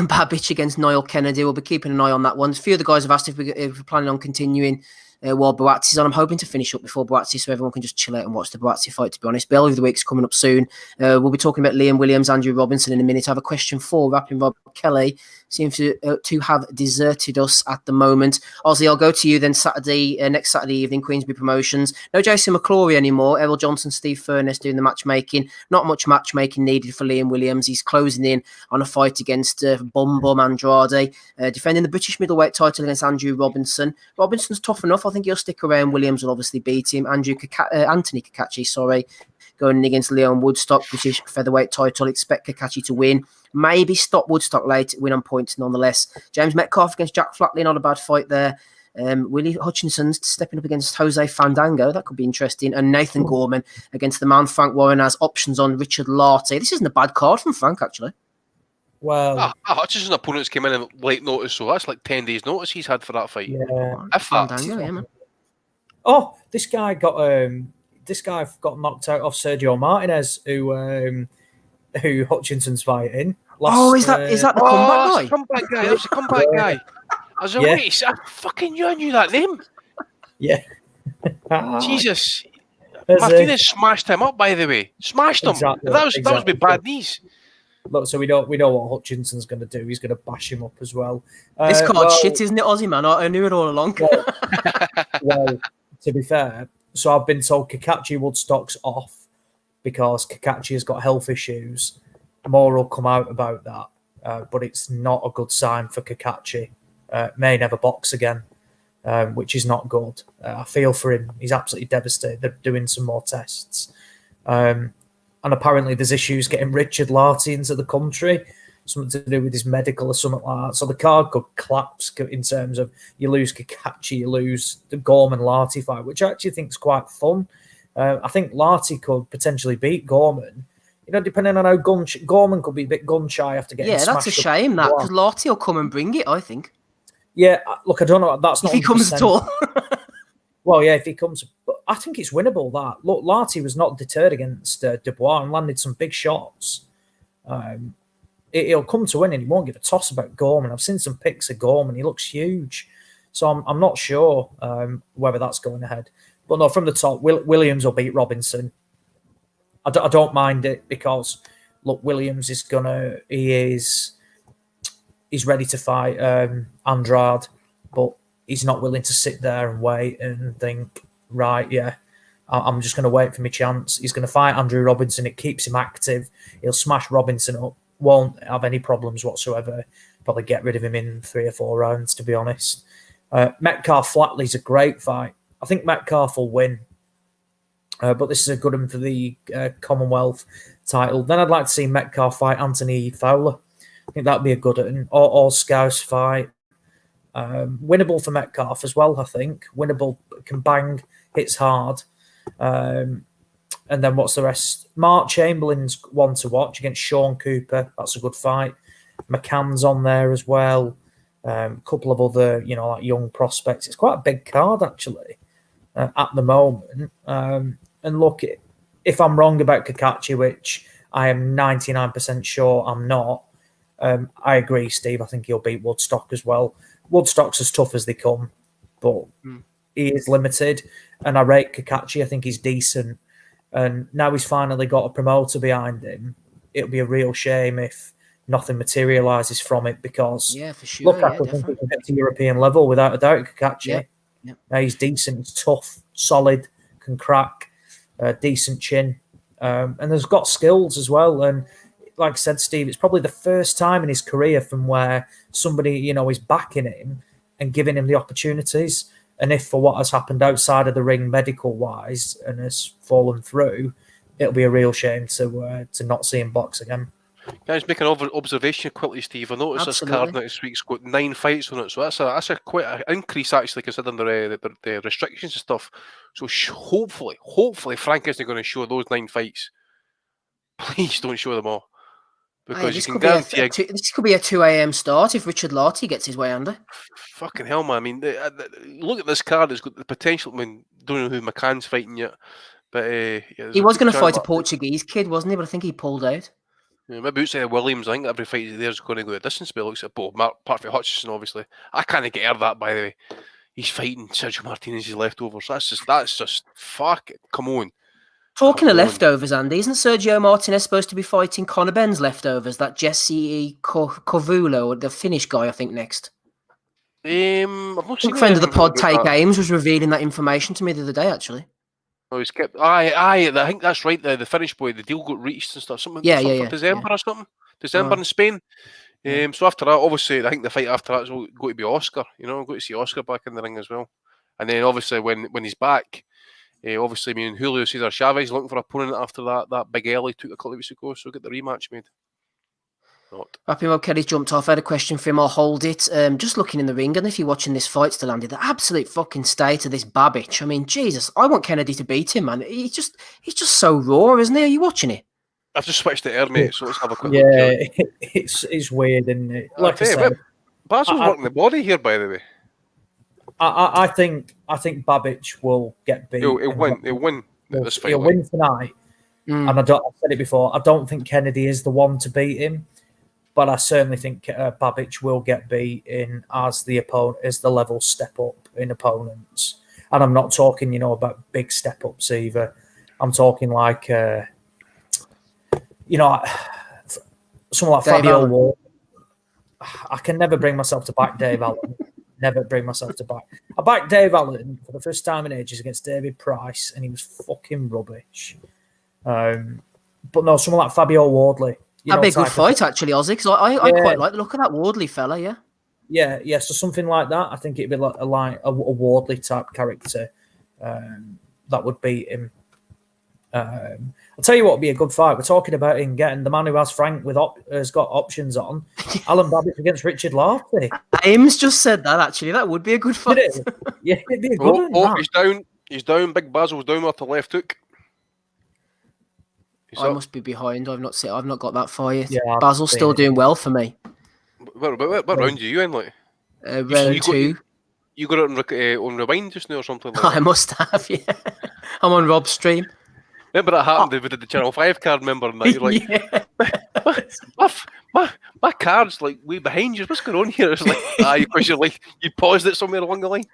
Babbage against Niall Kennedy. We'll be keeping an eye on that one. A few of the guys have asked if we're planning on continuing while Boatsi's on. I'm hoping to finish up before Boatsi so everyone can just chill out and watch the Boatsi fight, to be honest. Bell of the Week's coming up soon. We'll be talking about Liam Williams, Andrew Robinson in a minute. I have a question for Rapping Rob Kelly. Seems to have deserted us at the moment. Ozzy, I'll go to you then next Saturday evening, Queensbury Promotions. No Jason McClory anymore. Errol Johnson, Steve Furness doing the matchmaking. Not much matchmaking needed for Liam Williams. He's closing in on a fight against Bum Andrade, defending the British middleweight title against Andrew Robinson. Robinson's tough enough. I think he'll stick around. Williams will obviously beat him. Anthony Kakachi, going in against Leon Woodstock, British featherweight title. Expect Kakachi to win. Maybe stop Woodstock late, win on points nonetheless. James Metcalf against Jack Flatley, not a bad fight there. Willie Hutchinson's stepping up against Jose Fandango. That could be interesting. And Nathan Gorman against the man Frank Warren has options on Richard Lartey. This isn't a bad card from Frank, actually. Well, Hutchinson's opponents came in late notice, so that's like 10 days notice he's had for that fight. Yeah. Fandango, yeah, man. Oh, this guy got knocked out off Sergio Martinez, who Hutchinson's fighting. Is that the comeback guy? Comeback guy. That was the comeback guy. I was like, wait, you knew that name? Yeah. Jesus. Martinez smashed him up, by the way. Smashed him. Exactly, that was with bad knees. Look, so we know what Hutchinson's going to do. He's going to bash him up as well. This card's shit, isn't it, Aussie man? I knew it all along. Well, to be fair, So I've been told Kakachi Woodstock's off because Kakachi has got health issues. More will come out about that, but it's not a good sign for Kakachi. May never box again, which is not good. I feel for him. He's absolutely devastated. They're doing some more tests. And apparently there's issues getting Richard Larty into the country, something to do with his medical or something like that. So the card could collapse in terms of you lose Kakachi, you lose the Gorman-Larty fight, which I actually think is quite fun. I think Larty could potentially beat Gorman. You know, depending on how Gorman could be a bit gun-shy after getting smashed. Yeah, that's a shame, that, because Larty will come and bring it, I think. Yeah, look, I don't know. That's not if he comes at all. Well, yeah, if he comes, but I think it's winnable. That look, Larty was not deterred against Dubois and landed some big shots. He'll come to win, and he won't give a toss about Gorman. I've seen some pics of Gorman; he looks huge. So I'm not sure whether that's going ahead. But no, from the top, Williams will beat Robinson. I don't mind it because look, Williams is he's ready to fight Andrade, but he's not willing to sit there and wait and think, right, yeah, I'm just going to wait for my chance. He's going to fight Andrew Robinson. It keeps him active. He'll smash Robinson up. Won't have any problems whatsoever. Probably get rid of him in 3 or 4 rounds, to be honest. Metcalf-Flatley's a great fight. I think Metcalf will win. But this is a good one for the Commonwealth title. Then I'd like to see Metcalf fight Anthony Fowler. I think that'd be a good one. Or Scouse fight. Winnable for Metcalf as well, I think. Winnable, can bang, hits hard. And then what's the rest? Mark Chamberlain's one to watch against Sean Cooper. That's a good fight. McCann's on there as well. A couple of other, like young prospects. It's quite a big card, actually, at the moment. And look, if I'm wrong about Kakachi, which I am 99% sure I'm not, I agree, Steve. I think he'll beat Woodstock as well. Woodstock's as tough as they come, but he is limited. And I rate Kakachi. I think he's decent. And now he's finally got a promoter behind him. It'll be a real shame if nothing materialises from it because for sure, look, I think he can get to European level without a doubt, Kakachi. Now he's decent, he's tough, solid, can crack, decent chin. And there's got skills as well. And like I said, Steve, it's probably the first time in his career from where somebody, is backing him and giving him the opportunities. And if for what has happened outside of the ring, medical-wise, and has fallen through, it'll be a real shame to not see him box again. Can I just make an observation quickly, Steve? I noticed this card next week's got 9 fights on it, so that's a quite an increase actually, considering the restrictions and stuff. So hopefully, Frank isn't going to show those 9 fights. Please don't show them all. Because you can guarantee this could be a 2 a.m. start if Richard Larty gets his way under. Fucking hell, man! I mean, look at this card. It's got the potential. I mean, don't know who McCann's fighting yet, but he was going to fight a Portuguese kid, wasn't he? But I think he pulled out. Yeah, maybe outside of Williams, I think every fight there's going to go a distance. But it looks like apart from Hutchinson, obviously. I can't get out of that. By the way, he's fighting Sergio Martinez's leftovers. That's just fuck it. Come on. Talking of leftovers, Andy, isn't Sergio Martinez supposed to be fighting Conor Benn's leftovers? That Jesse Corvulo, the Finnish guy, I think, next. I've not seen friend of the pod, Tay Games, was revealing that information to me the other day, actually. Oh, he's kept. I think that's right. The Finnish boy, the deal got reached and stuff. Something for December or something. December in Spain. So after that, obviously, I think the fight after that is going to be Oscar. I'm going to see Oscar back in the ring as well. And then obviously when he's back. Obviously, Julio Cesar Chavez looking for an opponent after that big L he took a couple of weeks ago, so get the rematch made. Not. Happy Mob Kelly's jumped off. I had a question for him. I'll hold it. Just looking in the ring, and if you're watching this fight still, Andy, the absolute fucking state of this Babic. I mean, Jesus, I want Kennedy to beat him, man. He's just so raw, isn't he? Are you watching it? I've just switched to air, mate, so let's have a quick look. Yeah, it's weird, isn't it? Like I said, Basil's working the body here, by the way. I think Babic will get beat. He'll win this fight. He'll win tonight. And I've said it before. I don't think Kennedy is the one to beat him, but I certainly think Babic will get beat in as the level step up in opponents. And I'm not talking, about big step ups either. I'm talking like, someone like Fabio Ward. I can never bring myself to back Dave Allen. never bring myself to back. I backed Dave Allen for the first time in ages against David Price, and he was fucking rubbish. But no, someone like Fabio Wardley. That'd be a good fight, actually, Ozzy, because I quite like the look of that Wardley fella, yeah. Yeah. So something like that, I think it'd be like a Wardley type character that would beat him. I'll tell you what would be a good fight. We're talking about him getting the man who has Frank has got options on. Alan Babbage against Richard Larty. Ames just said that, actually. That would be a good fight. Yeah, it'd be a good one. He's down. He's down. Big Basil's down with the left hook. I must be behind. I've not got that far yet. Yeah, Basil's still doing well for me. What round are you in, like? Round 2. You got it on rewind just now or something like that? I must have, yeah. I'm on Rob's stream. Remember that happened with the Channel 5 card member and that? You're like, my card's like way behind you. What's going on here? It's like, because you're like, you paused it somewhere along the line.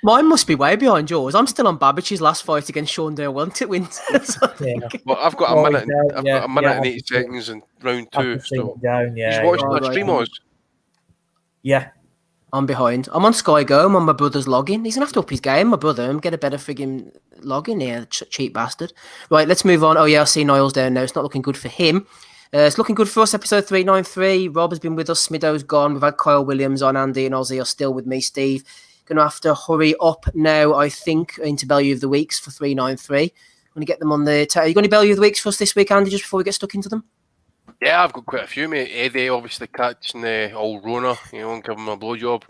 Mine must be way behind yours. I'm still on Babbage's last fight against Sean Dale Winters. Well, I've got a minute. I've got a minute and 80 seconds in round 2. So he's watching that stream, Oz. Yeah. I'm behind. I'm on Sky Go. I'm on my brother's login. He's going to have to up his game, my brother, and get a better frigging login here, cheap bastard. Right, let's move on. Oh, yeah, I see Niles down now. It's not looking good for him. It's looking good for us, episode 393. Rob has been with us. Smido's gone. We've had Kyle Williams on. Andy and Ozzy are still with me. Steve, going to have to hurry up now, I think, into Value of the Weeks for 393. I'm going to get them on the... Are you got any Value of the Weeks for us this week, Andy, just before we get stuck into them? Yeah, I've got quite a few, mate. Eddie, obviously, catching old Rona, and giving him a blowjob.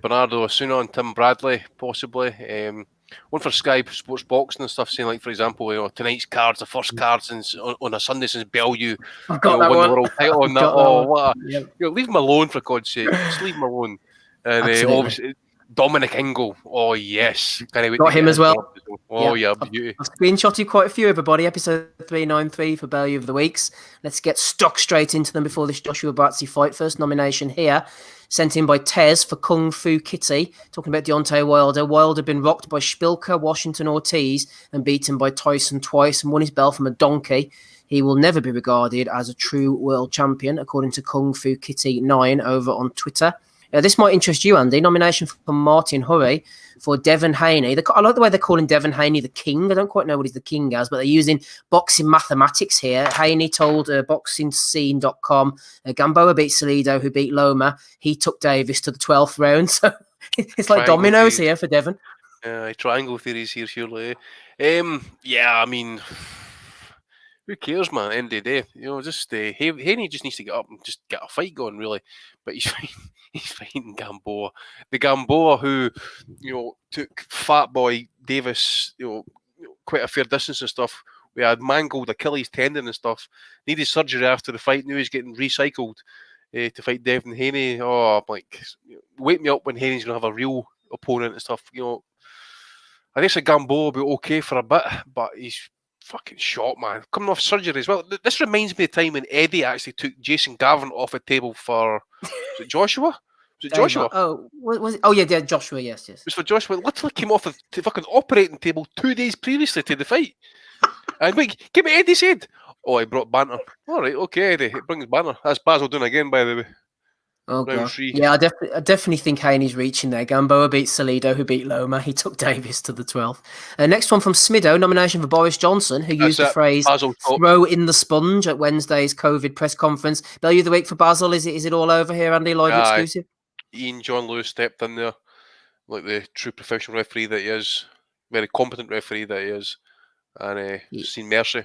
Bernardo Osuna and Tim Bradley, possibly. One for Sky Sports Boxing and stuff, saying, like, for example, tonight's cards, the first cards on a Sunday since Bellew I've got that won one. the world title on that. What leave him alone, for God's sake. Just leave him alone. And obviously, Dominic Ingle. Oh, yes. Got him as well. Oh, yeah, beauty. I've screenshotted quite a few, everybody. Episode 393 for Value of the Weeks. Let's get stuck straight into them before this Joshua Buatsi fight. First nomination here, sent in by Tez for Kung Fu Kitty, talking about Deontay Wilder. Wilder been rocked by Spilka, Washington, Ortiz, and beaten by Tyson twice and won his belt from a donkey. He will never be regarded as a true world champion, according to Kung Fu Kitty 9 over on Twitter. This might interest you, Andy. Nomination from Martin Hurry for Devin Haney. I like the way they're calling Devin Haney the king. I don't quite know what he's the king as, but they're using boxing mathematics here. Haney told boxingscene.com, Gamboa beat Salido, who beat Loma. He took Davis to the 12th round. So it's like dominoes here for Devin. Triangle theories here, surely. Yeah, I mean... Who cares, man? End of the day, just Haney just needs to get up and just get a fight going, really. But he's fighting Gamboa, the Gamboa who, took Fat Boy Davis, quite a fair distance and stuff. We had mangled Achilles tendon and stuff. Needed surgery after the fight. Now he's getting recycled to fight Devin Haney. Oh, I'm like, wake me up when Haney's gonna have a real opponent and stuff. I guess a Gamboa will be okay for a bit, but he's fucking shot, man. Coming off surgery as well. This reminds me of the time when Eddie actually took Jason Gavin off a table for... Was it Joshua? Was it Joshua? Was it? Oh, yeah, Joshua, yes. It was for Joshua. Literally came off the fucking operating table 2 days previously to the fight. And wait, give me Eddie's head. Oh, he brought banter. All right, okay, Eddie. It brings banter. That's Basil doing again, by the way. Oh, God. Yeah, I definitely think Haney's reaching there. Gamboa beat Salido, who beat Loma. He took Davis to the 12th. Next one from Smido, nomination for Boris Johnson, who used the phrase throw in the sponge at Wednesday's COVID press conference. Value of the week for Basil. Is it all over here, Andy? Live exclusive? Ian John Lewis stepped in there like the true professional referee that he is. Very competent referee that he is. And seen mercy.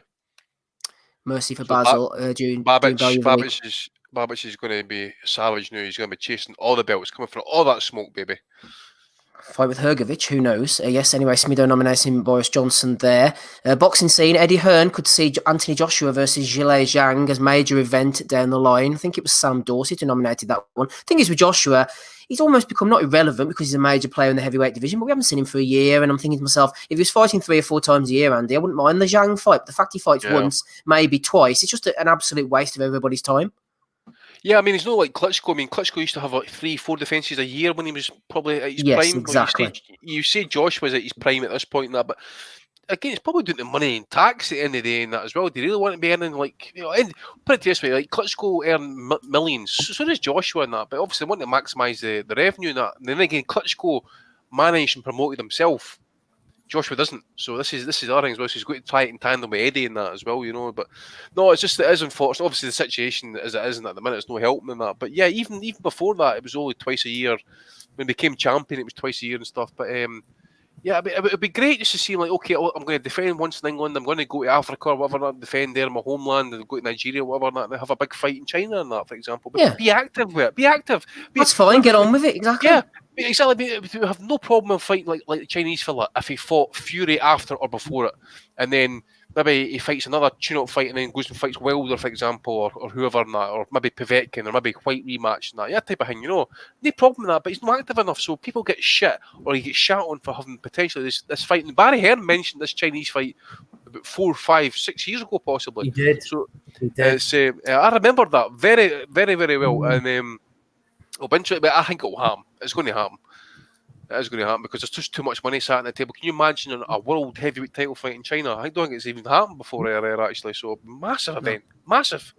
Mercy for Basil. Babbage is going to be savage now. He's going to be chasing all the belts, coming for all that smoke, baby. Fight with Hergovich, who knows? Yes, anyway, Smido nominating Boris Johnson there. Boxing scene, Eddie Hearn could see Anthony Joshua versus Zhilei Zhang as major event down the line. I think it was Sam Dorsey who nominated that one. The thing is with Joshua, he's almost become not irrelevant because he's a major player in the heavyweight division, but we haven't seen him for a year, and I'm thinking to myself, if he was fighting 3 or 4 times a year, Andy, I wouldn't mind the Zhang fight. But the fact he fights once, maybe twice, it's just an absolute waste of everybody's time. Yeah, I mean, he's not like Klitschko. I mean, Klitschko used to have like 3-4 defences a year when he was probably at his prime. Exactly. You say Josh was at his prime at this point and that, but again, it's probably doing the money and tax at the end of the day and that as well. Do you really want to be earning like, and put it this way, like Klitschko earn millions, so does Joshua and that, but obviously they want to maximise the revenue and that. And then again, Klitschko managed and promoted himself. Joshua doesn't. So this is the other thing as well. So he's going to try it in tandem with Eddie and that as well, But no, it is unfortunate. Obviously, the situation as it is at the minute, it's no helping in that. But yeah, even before that, it was only twice a year. When he became champion, it was twice a year and stuff. But yeah, it'd be great just to see like, okay, I'm going to defend once in England. I'm going to go to Africa or whatever, not defend there in my homeland, and go to Nigeria or whatever, and have a big fight in China and that, for example. But be active with it. Be active. That's fine. Get on with it. Exactly. Yeah. Exactly, we have no problem fighting like the Chinese fella if he fought Fury after or before it, and then maybe he fights another tune-up fight and then goes and fights Wilder, for example, or whoever in that, or maybe Povetkin, or maybe White rematch and that type of thing, No problem with that, but he's not active enough, so people get shit, or he gets shat on for having potentially this fight. And Barry Hearn mentioned this Chinese fight about 4, 5, 6 years ago, possibly. He did. So he did. I remember that very, very, very well, and but I think it'll happen. It's going to happen. It is going to happen because there's just too much money sat on the table. Can you imagine a world heavyweight title fight in China? I don't think it's even happened before actually. So massive event, massive.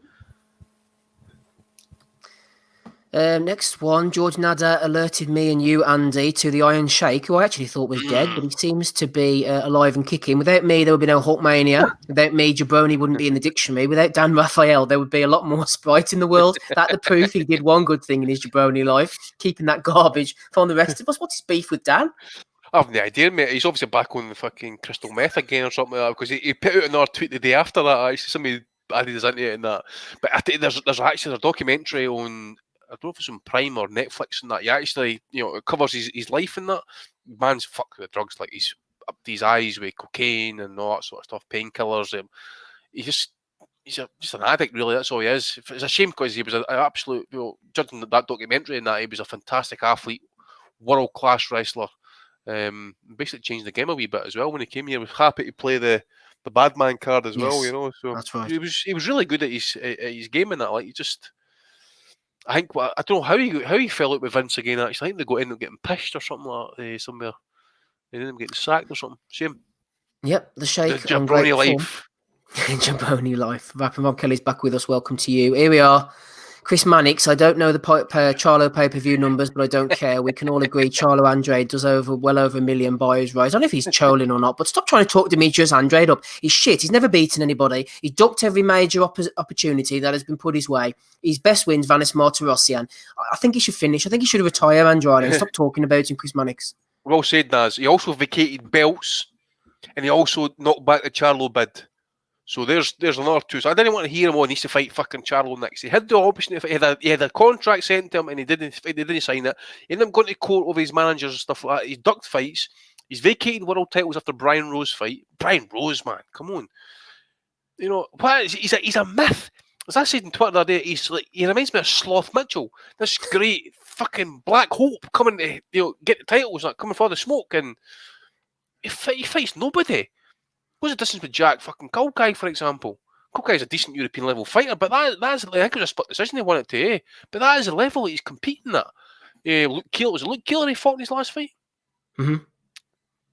Next one, George Nader alerted me and you, Andy, to the Iron Sheik, who I actually thought was dead, but he seems to be alive and kicking. Without me, there would be no Hulkmania. Without me, Jabroni wouldn't be in the dictionary. Without Dan Raphael, there would be a lot more Sprite in the world. That's the proof he did one good thing in his Jabroni life, keeping that garbage from the rest of us. What's his beef with Dan? I have no idea, mate. He's obviously back on the fucking crystal meth again or something like that, because he put out another tweet the day after that. Actually, somebody added his into it and that. But I think there's actually a documentary on, I don't know if it's on Prime or Netflix and that. He actually, it covers his life and that. Man's fucked with drugs, like he's up to his eyes with cocaine and all that sort of stuff, painkillers. He's just an addict, really. That's all he is. It's a shame because he was an absolute, judging that documentary and that, he was a fantastic athlete, world class wrestler. Basically changed the game a wee bit as well when he came here. He was happy to play the bad man card as well, So that's right. He was really good at his game and that. Like, he just. I think I don't know how he fell out with Vince again. Actually, I think they got in and getting pished or something like that, somewhere. They didn't get sacked or something. Shame. Yep, the Sheik. The Jabroni life. Jabroni life. Rapping Rob Kelly's back with us. Welcome to you. Here we are. Chris Mannix. I don't know the Charlo pay-per-view numbers, but I don't care. We can all agree Charlo Andrade does well over 1 million buyers, right? I don't know if he's trolling or not, but stop trying to talk Demetrius Andrade up. He's shit. He's never beaten anybody. He's ducked every major opportunity that has been put his way. His best wins, Avanesyan. I think he should finish. I think he should retire, Andrade, and stop talking about him, Chris Mannix. Well said, Naz. He also vacated belts, and he also knocked back the Charlo bid. So there's another two. So I didn't want to hear him. He needs to fight fucking Charlo next. He had the option. He had a contract sent to him, and he didn't sign it. He ended up going to court over his managers and stuff like that. He's ducked fights. He's vacated world titles after Brian Rose fight. Brian Rose, man, come on. He's a myth. As I said on Twitter the other day, he reminds me of Sloth Mitchell. This great fucking black hope coming to get the titles, coming for the smoke, and he fights nobody. What's the distance with Jack fucking Kulkai, for example? Kulkai's a decent European level fighter, but that's I think it was a split decision they wanted to, but that is the level he's competing at. Luke Keeler he fought in his last fight? Mm-hmm.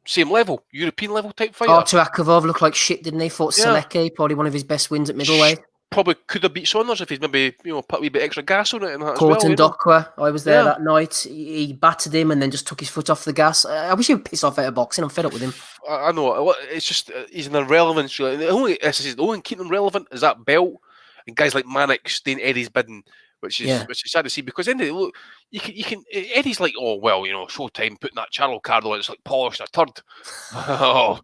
Same level, European level type fighter. Artur Akavov looked like shit, didn't he? Fought Selecki, probably one of his best wins at middleweight. Probably could have beat Saunders if he's maybe put a wee bit extra gas on it and that Corton as well. Dokwa, I was there that night. He battered him and then just took his foot off the gas. I wish he would piss off out of boxing. I'm fed up with him. I know. It's just he's an irrelevance. Really. The only thing keeping him relevant is that belt and guys like Mannix doing Eddie's bidding, which is sad to see because look, you can Eddie's like, Showtime putting that Charlo card on, it's like polished a turd. I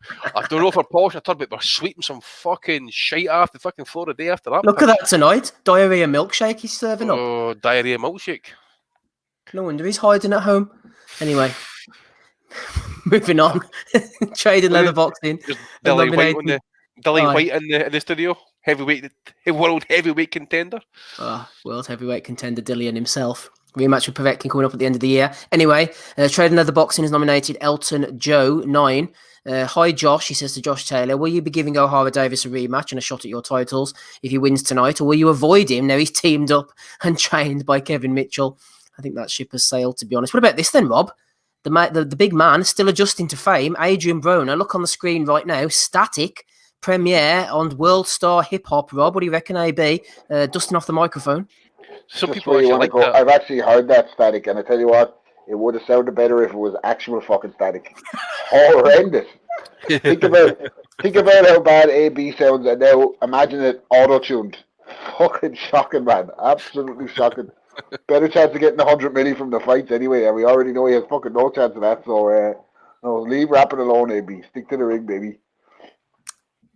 don't know if we're polished a turd, but we're sweeping some fucking shite off the fucking floor a day after that. Look at that tonight. Diarrhea milkshake he's serving up. Oh, diarrhea milkshake. No wonder he's hiding at home. Anyway, moving on. Trading leather boxing. Dilly White in the studio. World heavyweight contender. World heavyweight contender Dillian himself. Rematch with Povetkin coming up at the end of the year. Anyway, Trading Leather Boxing has nominated Elton Joe 9. Hi Josh, he says to Josh Taylor, will you be giving O'Hara Davis a rematch and a shot at your titles if he wins tonight, or will you avoid him now he's teamed up and trained by Kevin Mitchell? I think that ship has sailed, to be honest. What about this then, Rob? the big man still adjusting to fame, Adrian Broner. Look on the screen right now, static. Premiere on World Star Hip Hop. Rob, what do you reckon, AB? Dusting off the microphone. Some Just people where you actually want to like go. that. I've actually heard that static, and I tell you what, it would have sounded better if it was actual fucking static. Horrendous. Think about how bad AB sounds, and now imagine it auto-tuned. Fucking shocking, man. Absolutely shocking. Better chance of getting 100 million from the fights anyway, and we already know he has fucking no chance of that. So, no, leave rapping alone, AB. Stick to the ring, baby.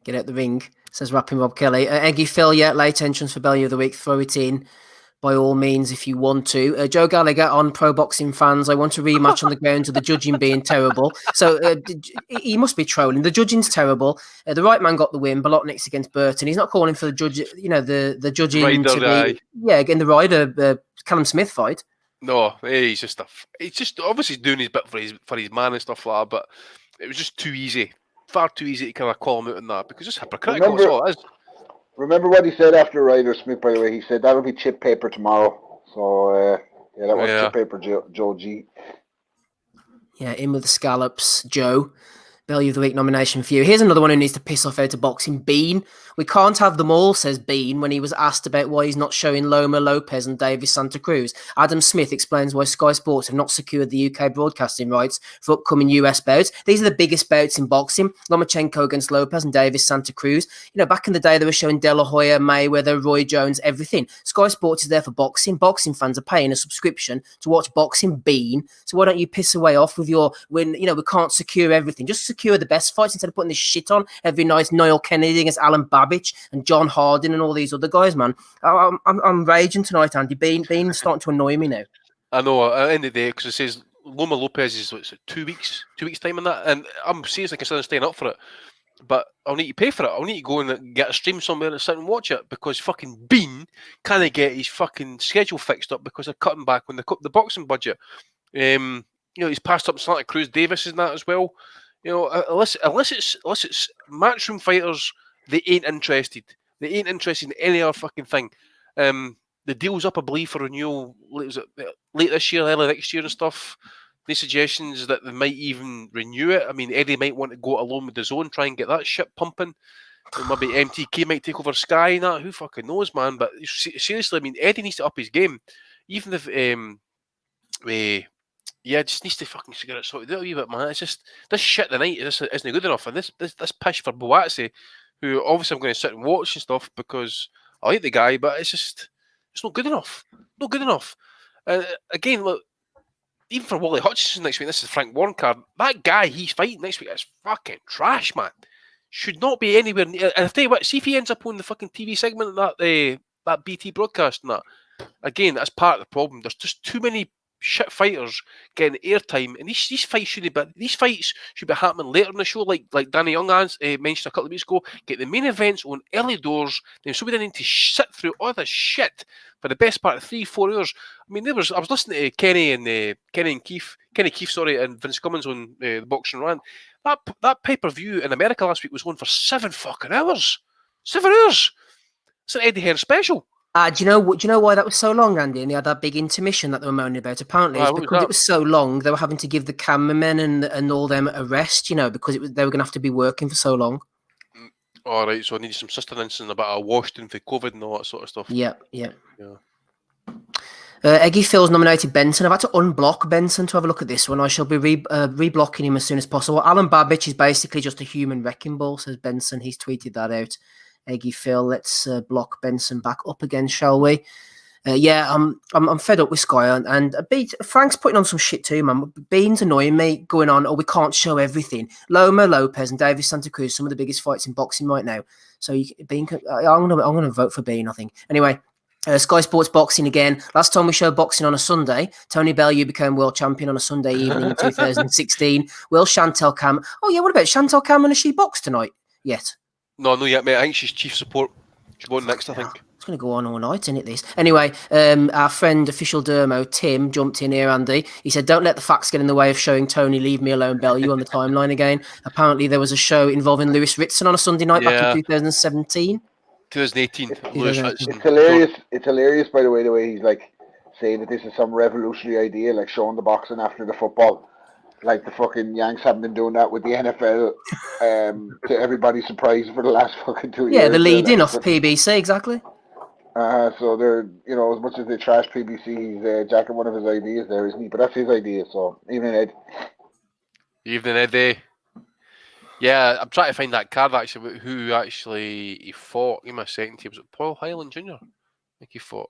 Get out the ring, says rapping Rob Kelly. Eggy Phil, yeah, late entrance for Belly of the Week. Throw it in by all means if you want to. Joe Gallagher on Pro Boxing Fans. I want a rematch on the grounds of the judging being terrible. So he must be trolling. The judging's terrible. The right man got the win. Bolotnik's against Burton. He's not calling for the judge. The judging Ryder, to be again the Ryder Callum Smith fight. No, he's just obviously doing his bit for his man and stuff like that. But it was just too easy. Far too easy to kind of call him out on that because it's hypocritical. That's all it is. Remember what he said after Ryder Smith, by the way? He said that'll be chip paper tomorrow. So, that was chip paper, Joe G. Yeah, in with the scallops, Joe. Belly of the Week nomination for you. Here's another one who needs to piss off out of boxing. Bean. We can't have them all, says Bean, when he was asked about why he's not showing Loma Lopez and Davis Santa Cruz. Adam Smith explains why Sky Sports have not secured the UK broadcasting rights for upcoming US bouts. These are the biggest bouts in boxing. Lomachenko against Lopez and Davis Santa Cruz. Back in the day, they were showing De La Hoya, Mayweather, Roy Jones, everything. Sky Sports is there for boxing. Boxing fans are paying a subscription to watch boxing. Bean. So why don't you piss away off with your, we can't secure everything. Just secure the best fights instead of putting this shit on every night. Niall Kennedy against Alan Babbage and John Harding and all these other guys, man. I'm raging tonight, Andy. Bean's starting to annoy me now. I know. At the end of the day, because it says Loma Lopez is 2 weeks time in that, and I'm seriously considering staying up for it. But I'll need to pay for it. I'll need to go and get a stream somewhere and sit and watch it because fucking Bean can't get his fucking schedule fixed up because they're cutting back on the boxing budget. He's passed up Santa Cruz Davis and that as well. Unless it's matchroom fighters, they ain't interested. They ain't interested in any other fucking thing. The deal's up, I believe, for renewal late this year, early next year and stuff. Any suggestions that they might even renew it? I mean, Eddie might want to go alone with his own, try and get that shit pumping. And maybe MTK might take over Sky and that. Who fucking knows, man? But seriously, I mean, Eddie needs to up his game. Even if just needs to fucking figure it sorted out a wee bit, man. It's just this shit tonight isn't good enough, and this pish for Boatse, who obviously I'm going to sit and watch and stuff because I like the guy, but it's not good enough. Not good enough. Again, look, even for Wally Hutchinson next week, this is Frank Warren card. That guy he's fighting next week is fucking trash, man. Should not be anywhere near. And I tell you what, see if he ends up on the fucking TV segment of that BT broadcast and that. Again, that's part of the problem. There's just too many shit fighters getting airtime, and these fights should be happening later in the show, like Danny Young mentioned a couple of weeks ago. Get the main events on early doors, then so we didn't need to sit through all this shit for the best part of 3-4 hours. I mean, I was listening to Kenny Keith, and Vince Cummins on the Boxing Rant. That pay-per-view in America last week was on for 7 fucking hours. 7 hours. It's an Eddie Hearn special. Do you know why that was so long, Andy? And they had that big intermission that they were moaning about. Apparently, it's because it was so long, they were having to give the cameramen and all them a rest, because they were going to have to be working for so long. All right, so I needed some sustenance and a bit of washing for COVID and all that sort of stuff. Yeah. Eggy Phil's nominated Benson. I've had to unblock Benson to have a look at this one. I shall be reblocking him as soon as possible. Alan Babbage is basically just a human wrecking ball, says Benson. He's tweeted that out. Eggy Phil, let's block Benson back up again, shall we? I'm fed up with Sky and Frank's putting on some shit too, man. Bean's annoying me, going on, we can't show everything. Loma Lopez and Davis Santa Cruz, some of the biggest fights in boxing right now. So I'm gonna vote for Bean, I think. Anyway, Sky Sports Boxing again. Last time we showed boxing on a Sunday, Tony Bellew became world champion on a Sunday evening in 2016. Will Chantel Cameron? Oh yeah, what about Chantel Cameron? Has she boxed tonight yet? No, not yet, mate. I think she's chief support. She's going next, I think. It's going to go on all night, isn't it, this? Anyway, our friend, official Dermo, Tim, jumped in here, Andy. He said, don't let the facts get in the way of showing Tony Leave Me Alone Bellew on the timeline again. Apparently, there was a show involving Lewis Ritson on a Sunday night back in 2017. 2018. Lewis Ritson. It's hilarious. It's hilarious, by the way he's like saying that this is some revolutionary idea, like showing the boxing after the football. Like the fucking Yanks haven't been doing that with the NFL. To everybody's surprise for the last fucking 2 years. Yeah, the lead in off But, PBC, exactly. so they're, as much as they trash PBC, he's jacking one of his ideas there, isn't he? But that's his idea. So evening, Ed. Evening, Eddie. Yeah, I'm trying to find that card actually. Who actually he fought? Give me a second. Was it Paul Highland Jr.? I think he fought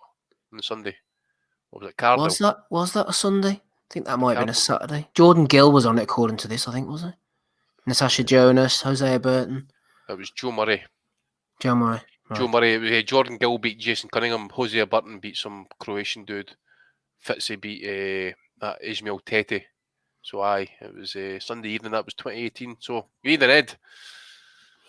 on Sunday. Or was it Cardinal? Was that a Sunday? I think that might have been a Cardinal. Saturday. Jordan Gill was on it according to this, I think, was it? Natasha Jonas, Hosea Burton. It was Joe Murray. Joe Murray. Right. Joe Murray. It was, Jordan Gill beat Jason Cunningham. Hosea Burton beat some Croatian dude. Fitzy beat Ismail Tete. So it was Sunday evening. That was 2018. So evening, Ed.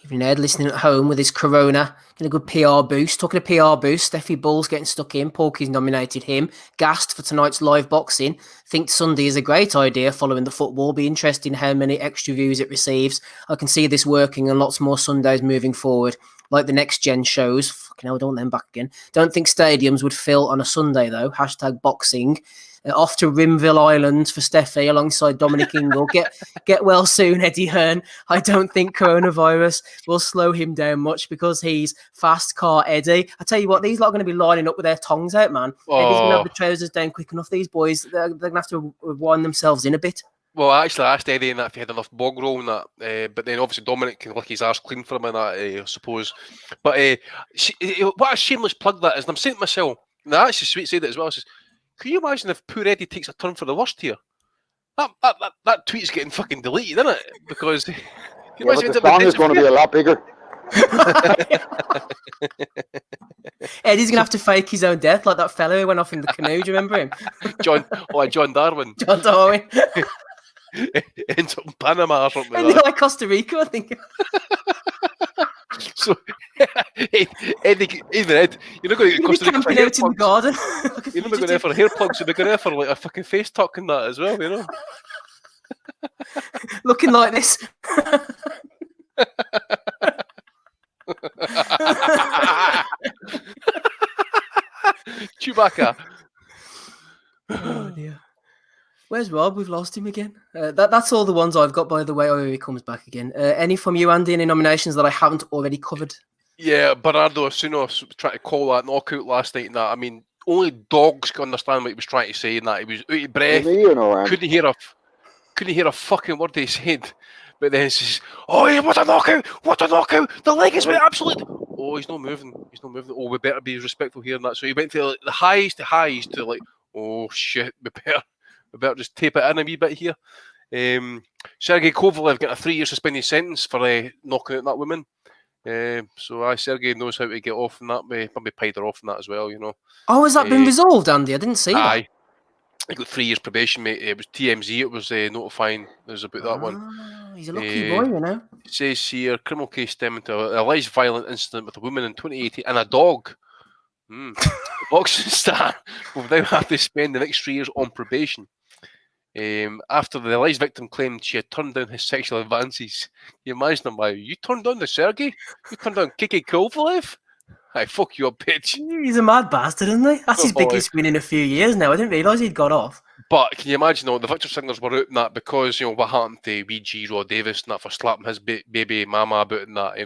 Evening, Ed, listening at home with his Corona, getting a good PR boost. Talking to PR boost, Steffi Bull's getting stuck in. Porky's nominated him. Gassed for tonight's live boxing. Think Sunday is a great idea following the football. Be interesting how many extra views it receives. I can see this working and lots more Sundays moving forward. Like the next gen shows. Fucking hell, I don't want them back again. Don't think stadiums would fill on a Sunday though. Hashtag boxing. Off to Rimville Island for Steffi alongside Dominic Ingle. Get well soon, Eddie Hearn. I don't think coronavirus will slow him down much because he's fast car Eddie. I tell you what, these lot are going to be lining up with their tongues out, man. Eddie's going to have the trousers down quick enough. These boys, they're going to have to wind themselves in a bit. Well, I actually asked Eddie in that if he had enough bog roll and that, but then obviously Dominic can lick his arse clean for him and that, I suppose. But what a shameless plug that is. And I'm saying to myself, and I actually sweet said it as well. I says, can you imagine if poor Eddie takes a turn for the worst here? That tweet's getting fucking deleted, isn't it? Because but the song is going to be a lot bigger. Eddie's going to have to fake his own death like that fellow who went off in the canoe. Do you remember him? John Darwin. John Darwin. Ends up in Panama or something And like that. like Costa Rica, I think. So, Eddie, even Ed, you're not going to get Costa Rica for camping hair out in the plugs. garden. You're not going there for hair plugs, you're going there for like a fucking face tuck and that as well, you know. Looking like this. Chewbacca. Oh dear. Where's Rob? We've lost him again. That's all the ones I've got, by the way. Oh, he comes back again. Any from you, Andy? Any nominations that I haven't already covered? Yeah, Bernardo Osuna was trying to call that knockout last night and that. I mean, only dogs can understand what he was trying to say and that. He was out of breath. Couldn't hear a fucking word he said. But then he says, "Oh, what a knockout! What a knockout! The leg is absolute." Oh, he's not moving. Oh, we better be respectful here and that. So he went to like, the highest to like, oh shit, we better just tape it in a wee bit here. Sergey Kovalev got a 3-year suspended sentence for knocking out that woman. So Sergey knows how to get off on that. Maybe paid her off on that as well, you know. Oh, has that been resolved, Andy? I didn't see that. He got 3 years probation, mate. It was TMZ. It was notifying us about that one. He's a lucky boy, you know. It says here, criminal case stemming to an alleged violent incident with a woman in 2018 and a dog. The boxing star will now have to spend the next 3 years on probation. After the alleged victim claimed she had turned down his sexual advances. You imagine him, like, you turned down the Sergey? You turned down Kiki Kovalev? I fuck you up, bitch. He's a mad bastard, isn't he? That's his biggest win in a few years now. I didn't realise he'd got off. But can you imagine, the Victor Singlers were out in that because, what happened to WG Rod Davis and that for slapping his baby mama about and that,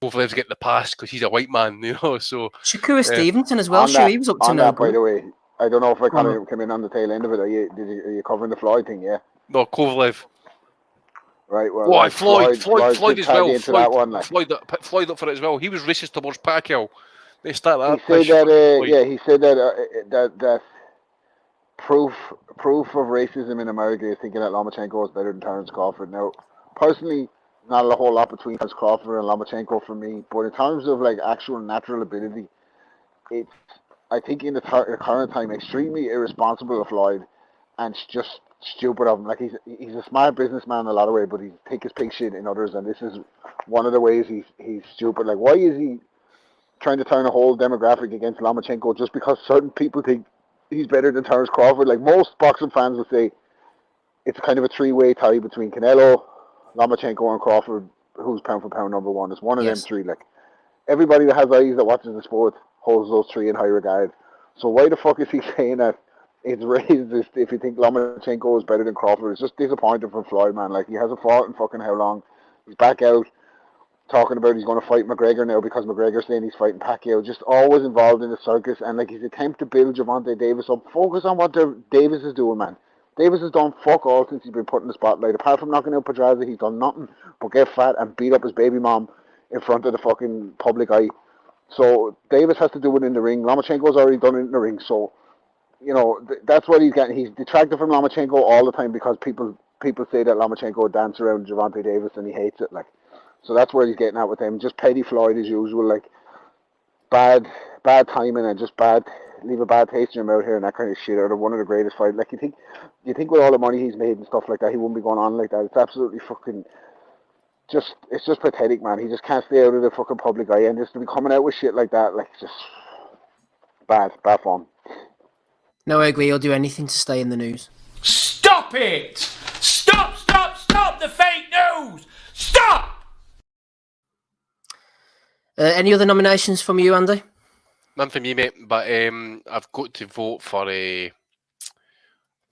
Kovalev's getting the pass because he's a white man, so... Shakur Stevenson as well, sure, he was up to no good. By the way, I don't know if I came in on the tail end of it. Are you covering the Floyd thing, yeah? No, Kovalev. Right, well... Floyd as well. Floyd up for it as well. He was racist towards Pacquiao. They start that. He said that proof of racism in America is thinking that Lomachenko is better than Terence Crawford. Now, personally, not a whole lot between Terence Crawford and Lomachenko for me, but in terms of like actual natural ability, it's, I think in the current time, extremely irresponsible of Floyd and just stupid of him. Like he's a smart businessman in a lot of ways, but he take his pig shit in others, and this is one of the ways he's stupid. Like, why is he trying to turn a whole demographic against Lomachenko just because certain people think he's better than Terence Crawford? Like, most boxing fans would say it's kind of a three-way tie between Canelo, Lomachenko, and Crawford, who's pound for pound number one. It's one of them three. Like, everybody that has eyes that watches the sport holds those three in high regard. So why the fuck is he saying that it's racist if you think Lomachenko is better than Crawford. It's just disappointing for Floyd, man. Like, he hasn't fought in fucking how long. He's back out talking about he's going to fight McGregor now because McGregor's saying he's fighting Pacquiao. Just always involved in the circus, and like his attempt to build Gervonta Davis up. Focus on what Davis is doing, man. Davis has done fuck all since he's been put in the spotlight. Apart from knocking out Pedraza, he's done nothing but get fat and beat up his baby mom in front of the fucking public eye. So Davis has to do it in the ring. Lomachenko's already done it in the ring. So, you know, that's what he's getting. He's detracted from Lomachenko all the time because people say that Lomachenko would dance around Gervonta Davis and he hates it. Like, so that's where he's getting at with them. Just petty Floyd as usual. Like, bad timing and just leave a bad taste in your mouth here and that kind of shit. Out of one of the greatest fights. Like, you think with all the money he's made and stuff like that, he wouldn't be going on like that. It's absolutely fucking. It's just pathetic, man. He just can't stay out of the fucking public eye, and just to be coming out with shit like that, like, just bad form. No, I agree. He'll do anything to stay in the news. Stop it! Stop the fake news! Stop! Any other nominations from you, Andy? None from me, mate. But I've got to vote for going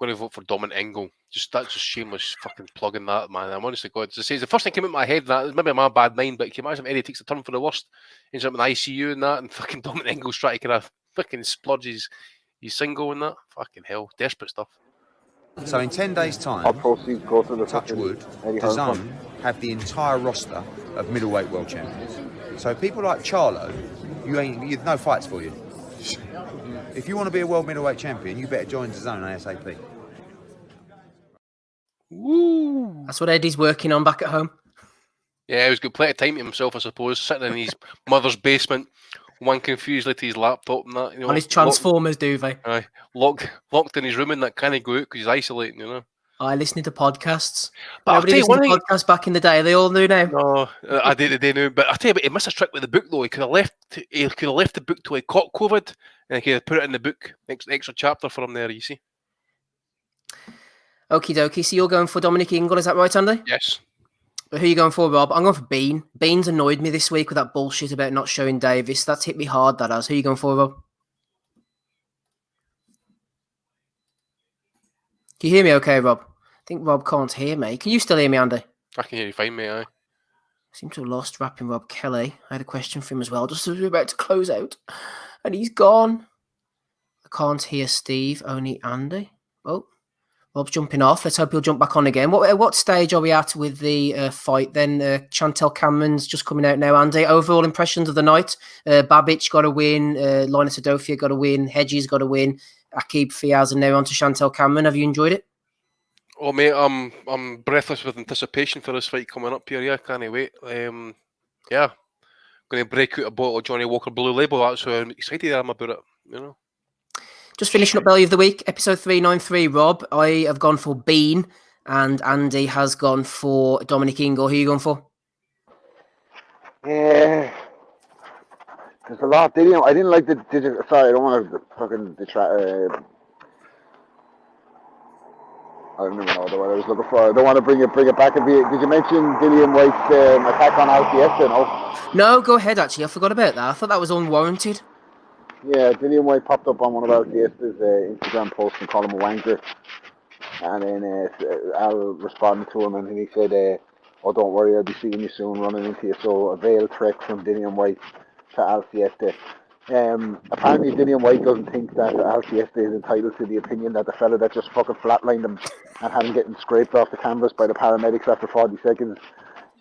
to vote for Dominic Ingle. That's just shameless fucking plugging that, man. I'm honestly God. As I say, the first thing came into my head, that maybe my bad mind, but can you imagine if Eddie takes a turn for the worst, ends up in the ICU and that, and fucking Dominic Ingle's trying to kind of fucking splurge his single and that. Fucking hell, desperate stuff. So in 10 days' time, All proceeds go to the Touchwood, Eddie the Hearn Zone fund. have the entire roster of middleweight world champions. So people like Charlo, you've no fights for you. If you want to be a world middleweight champion, you better join the Zone ASAP. Woo! That's what Eddie's working on back at home. Yeah, he was got plenty of time to himself, I suppose, sitting in his mother's basement, one confusedly to his laptop and that. You know, On his Transformers duvet. Locked in his room and that can't go out because he's isolating, you know. I listening to podcasts. But I'll Nobody tell you listened to podcasts back in the day. They all knew now. No, I did they knew, but I tell you what, he missed a trick with the book though. He could have left the book till he caught COVID, and he could have put it in the book, extra chapter for him there. You see. Okie dokie. So you're going for Dominic Ingle, is that right, Andy? Yes. Who are you going for, Rob? I'm going for Bean. Bean's annoyed me this week with that bullshit about not showing Davis. That's hit me hard, that has. Who are you going for, Rob? Can you hear me okay, Rob? I think Rob can't hear me. Can you still hear me, Andy? I can hear you fine, mate. Aye. Seem to have lost rapping Rob Kelly. I had a question for him as well, just as we were about to close out. And he's gone. I can't hear Steve, only Andy. Oh, Rob's jumping off. Let's hope he'll jump back on again. What stage are we at with the fight then? Chantel Cameron's just coming out now, Andy. Overall impressions of the night. Babic got a win. Linus Adofia got a win. Hedges got a win. Aqib Fiaz and now on to Chantel Cameron. Have you enjoyed it? Oh, mate, I'm breathless with anticipation for this fight coming up here. Yeah, can't wait. Yeah, going to break out a bottle of Johnny Walker Blue Label. That's how excited I am about it. You know. Just finishing up Belly of the Week, episode 393, Rob. I have gone for Bean, and Andy has gone for Dominic Ingle. Who are you going for? Yeah, there's a lot. I didn't like the digital. Sorry, I don't want to fucking detract. I don't even know what I was looking for. I don't want to bring it back. Did you mention Dillian White's attack on Alciesta? No, go ahead. Actually, I forgot about that. I thought that was unwarranted. Yeah, Dillian White popped up on one of Alciesta's Instagram posts and called him a wanker, and then Al responded to him and he said, "Oh, don't worry, I'll be seeing you soon, running into you." So a veiled trick from Dillian White to Alciesta. Apparently Dillian White doesn't think that Alciesta is entitled to the opinion that the fella that just fucking flatlined him and had him getting scraped off the canvas by the paramedics after 40 seconds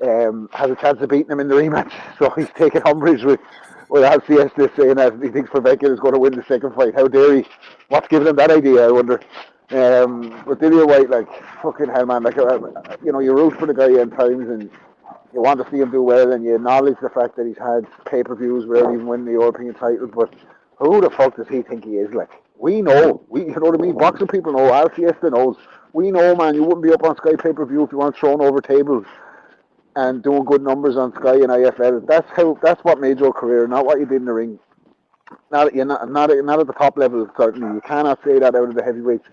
has a chance of beating him in the rematch. So he's taking umbrage with Alciesta saying that he thinks Povetkin is going to win the second fight. How dare he? What's giving him that idea, I wonder. But Dillian White, like, fucking hell, man, like, you know, you root for the guy in times and you want to see him do well, and you acknowledge the fact that he's had pay-per-views without even winning the European title, but who the fuck does he think he is? Like, we know. You know what I mean? Boxing people know. Alciesta knows. We know, man, you wouldn't be up on Sky pay-per-view if you weren't thrown over tables and doing good numbers on Sky and IFL. That's what made your career, not what you did in the ring. Not at the top level, certainly. You cannot say that out of the heavyweights,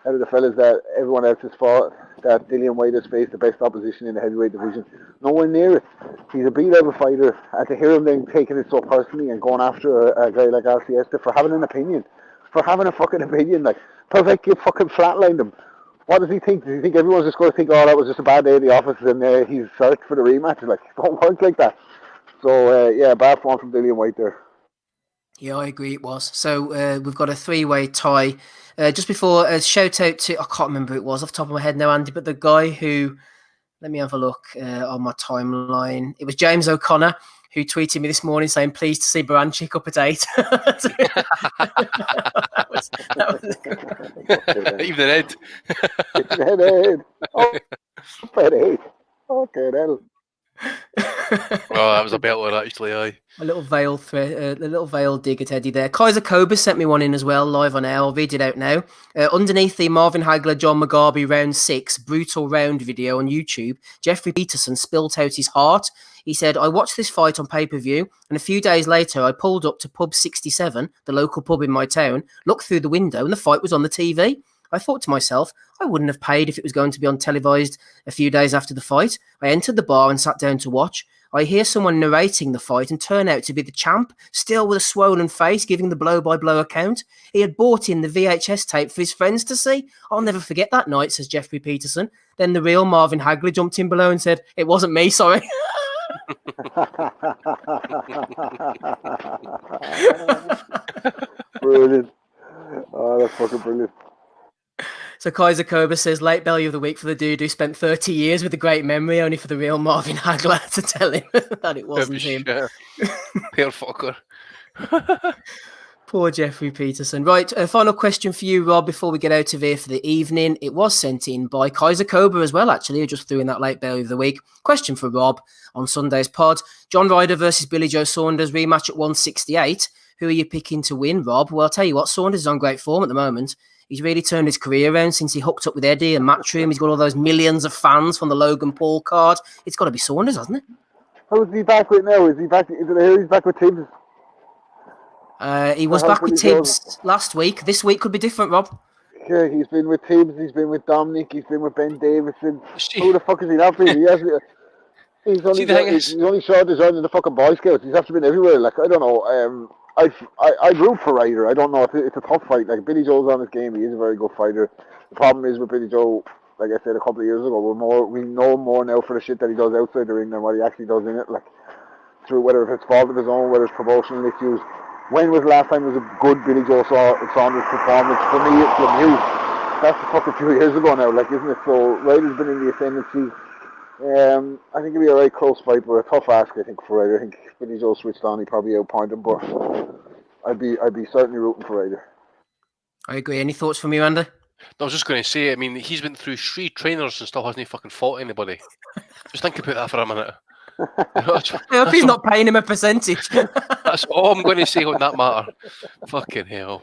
out of the fellas that everyone else has fought, that Dillian White has faced the best opposition in the heavyweight division. Nowhere near it. He's a B-level fighter, and to hear him then taking it so personally and going after a guy like Alciesta for having an opinion. for having a fucking opinion. Like, Pavecchia fucking flatlined him. What does he think? Does he think everyone's just going to think, oh, that was just a bad day at the office and he's searched for the rematch? Like, it don't work like that. So, yeah, bad form from Dillian White there. Yeah, I agree it was. So we've got a 3-way tie. Just before, a shout out to, I can't remember who it was off the top of my head now, Andy, but the guy who, let me have a look on my timeline. It was James O'Connor who tweeted me this morning saying, pleased to see Baranchyk up at 8. Even the head. Head. Oh, up at 8. Okay, then. Oh, that was a belter, actually, aye. A little veil dig at Eddie there. Kaiser Cobra sent me one in as well, live on air. I'll read it out now. Underneath the Marvin Hagler, John Mugabe round 6 brutal round video on YouTube, Jeffrey Peterson spilt out his heart. He said, I watched this fight on pay-per-view, and a few days later I pulled up to pub 67, the local pub in my town, looked through the window, and the fight was on the TV. I thought to myself, I wouldn't have paid if it was going to be on televised a few days after the fight. I entered the bar and sat down to watch. I hear someone narrating the fight and turn out to be the champ, still with a swollen face, giving the blow-by-blow account. He had bought in the VHS tape for his friends to see. I'll never forget that night, says Jeffrey Peterson. Then the real Marvin Hagler jumped in below and said, it wasn't me, sorry. Brilliant. Oh, that's fucking brilliant. So Kaiser Cobra says, late belly of the week for the dude who spent 30 years with a great memory, only for the real Marvin Hagler to tell him that it wasn't him. Poor fucker. Poor Jeffrey Peterson. Right, a final question for you, Rob, before we get out of here for the evening. It was sent in by Kaiser Cobra as well, actually, who just threw in that late belly of the week. Question for Rob on Sunday's pod. John Ryder versus Billy Joe Saunders, rematch at 168. Who are you picking to win, Rob? Well, I'll tell you what, Saunders is on great form at the moment. He's really turned his career around since he hooked up with Eddie and Matchroom. He's got all those millions of fans from the Logan Paul card. It's got to be Saunders, hasn't it? Who's he back with now? Is he back? Is it here? He's back with Tibbs. He was back with Tibbs last week. This week could be different, Rob. Yeah, he's been with Tibbs. He's been with Dominic. He's been with Ben Davison. Who the fuck is he not been? He's only short as in the fucking Boy Scouts. He's actually been everywhere. Like, I don't know. I root for Ryder. I don't know. It's a tough fight. Like, Billy Joe's on his game. He is a very good fighter. The problem is with Billy Joe, like I said a couple of years ago, we know more now for the shit that he does outside the ring than what he actually does in it. Like, through whether it's fault of his own, whether it's promotional issues. When was the last time it was a good Billy Joe Saunders performance? For me, it's Lemieux. That's a fucking few years ago now, like, isn't it? So Ryder's been in the ascendancy. I think it'll be a very close fight, but a tough ask, I think, for Ryder. I think if Billy Joe switched on, he'd probably outpoint him, but I'd be certainly rooting for Ryder. I agree. Any thoughts from you, Andy? I was just going to say, I mean, he's been through 3 trainers and still hasn't fucking fought anybody. Just think about that for a minute. I hope he's not paying him a percentage. That's all I'm going to say on that matter. Fucking hell.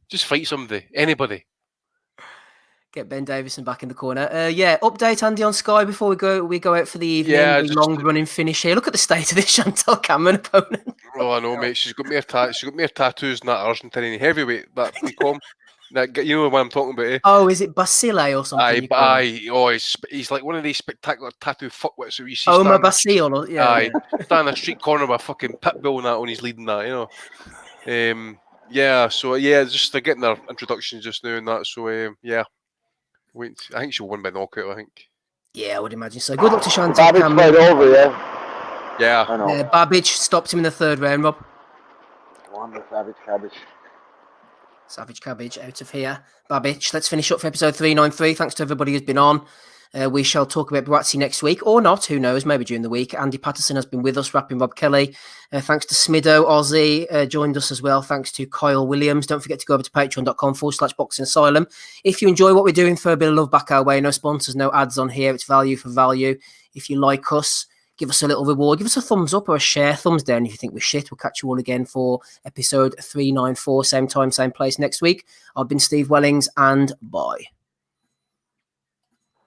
Just fight somebody. Anybody. Get Ben Davison back in the corner. Update, Andy, on Sky before we go out for the evening. Yeah, long-running finish here. Look at the state of this Chantal Cameron opponent. Oh, I know, mate. She's got more tattoos than that Argentinian heavyweight. That we call him. You know what I'm talking about, eh? Oh, is it Basile or something? He's like one of these spectacular tattoo fuckwits who you see. Omar Basile, yeah. Stand in a street corner with a fucking pit bull and that when he's leading that, you know. Just they're getting their introductions just now and that. So wait, I think she'll win by knockout. I think. Yeah, I would imagine so. Good luck to Chantal Babbage Cameron. Right over, yeah. Yeah, I know. Babbage stopped him in the 3rd round, Rob. Wonder Savage Cabbage out of here. Babbage. Let's finish up for episode 393. Thanks to everybody who's been on. We shall talk about Baranchyk next week, or not, who knows, maybe during the week. Andy Patterson has been with us, rapping Rob Kelly. Thanks to Smido, Ozzy, joined us as well. Thanks to Kyle Williams. Don't forget to go over to patreon.com/Boxing Asylum. If you enjoy what we're doing, throw a bit of love back our way. No sponsors, no ads on here. It's value for value. If you like us, give us a little reward. Give us a thumbs up or a share. Thumbs down if you think we're shit. We'll catch you all again for episode 394. Same time, same place next week. I've been Steve Wellings, and bye.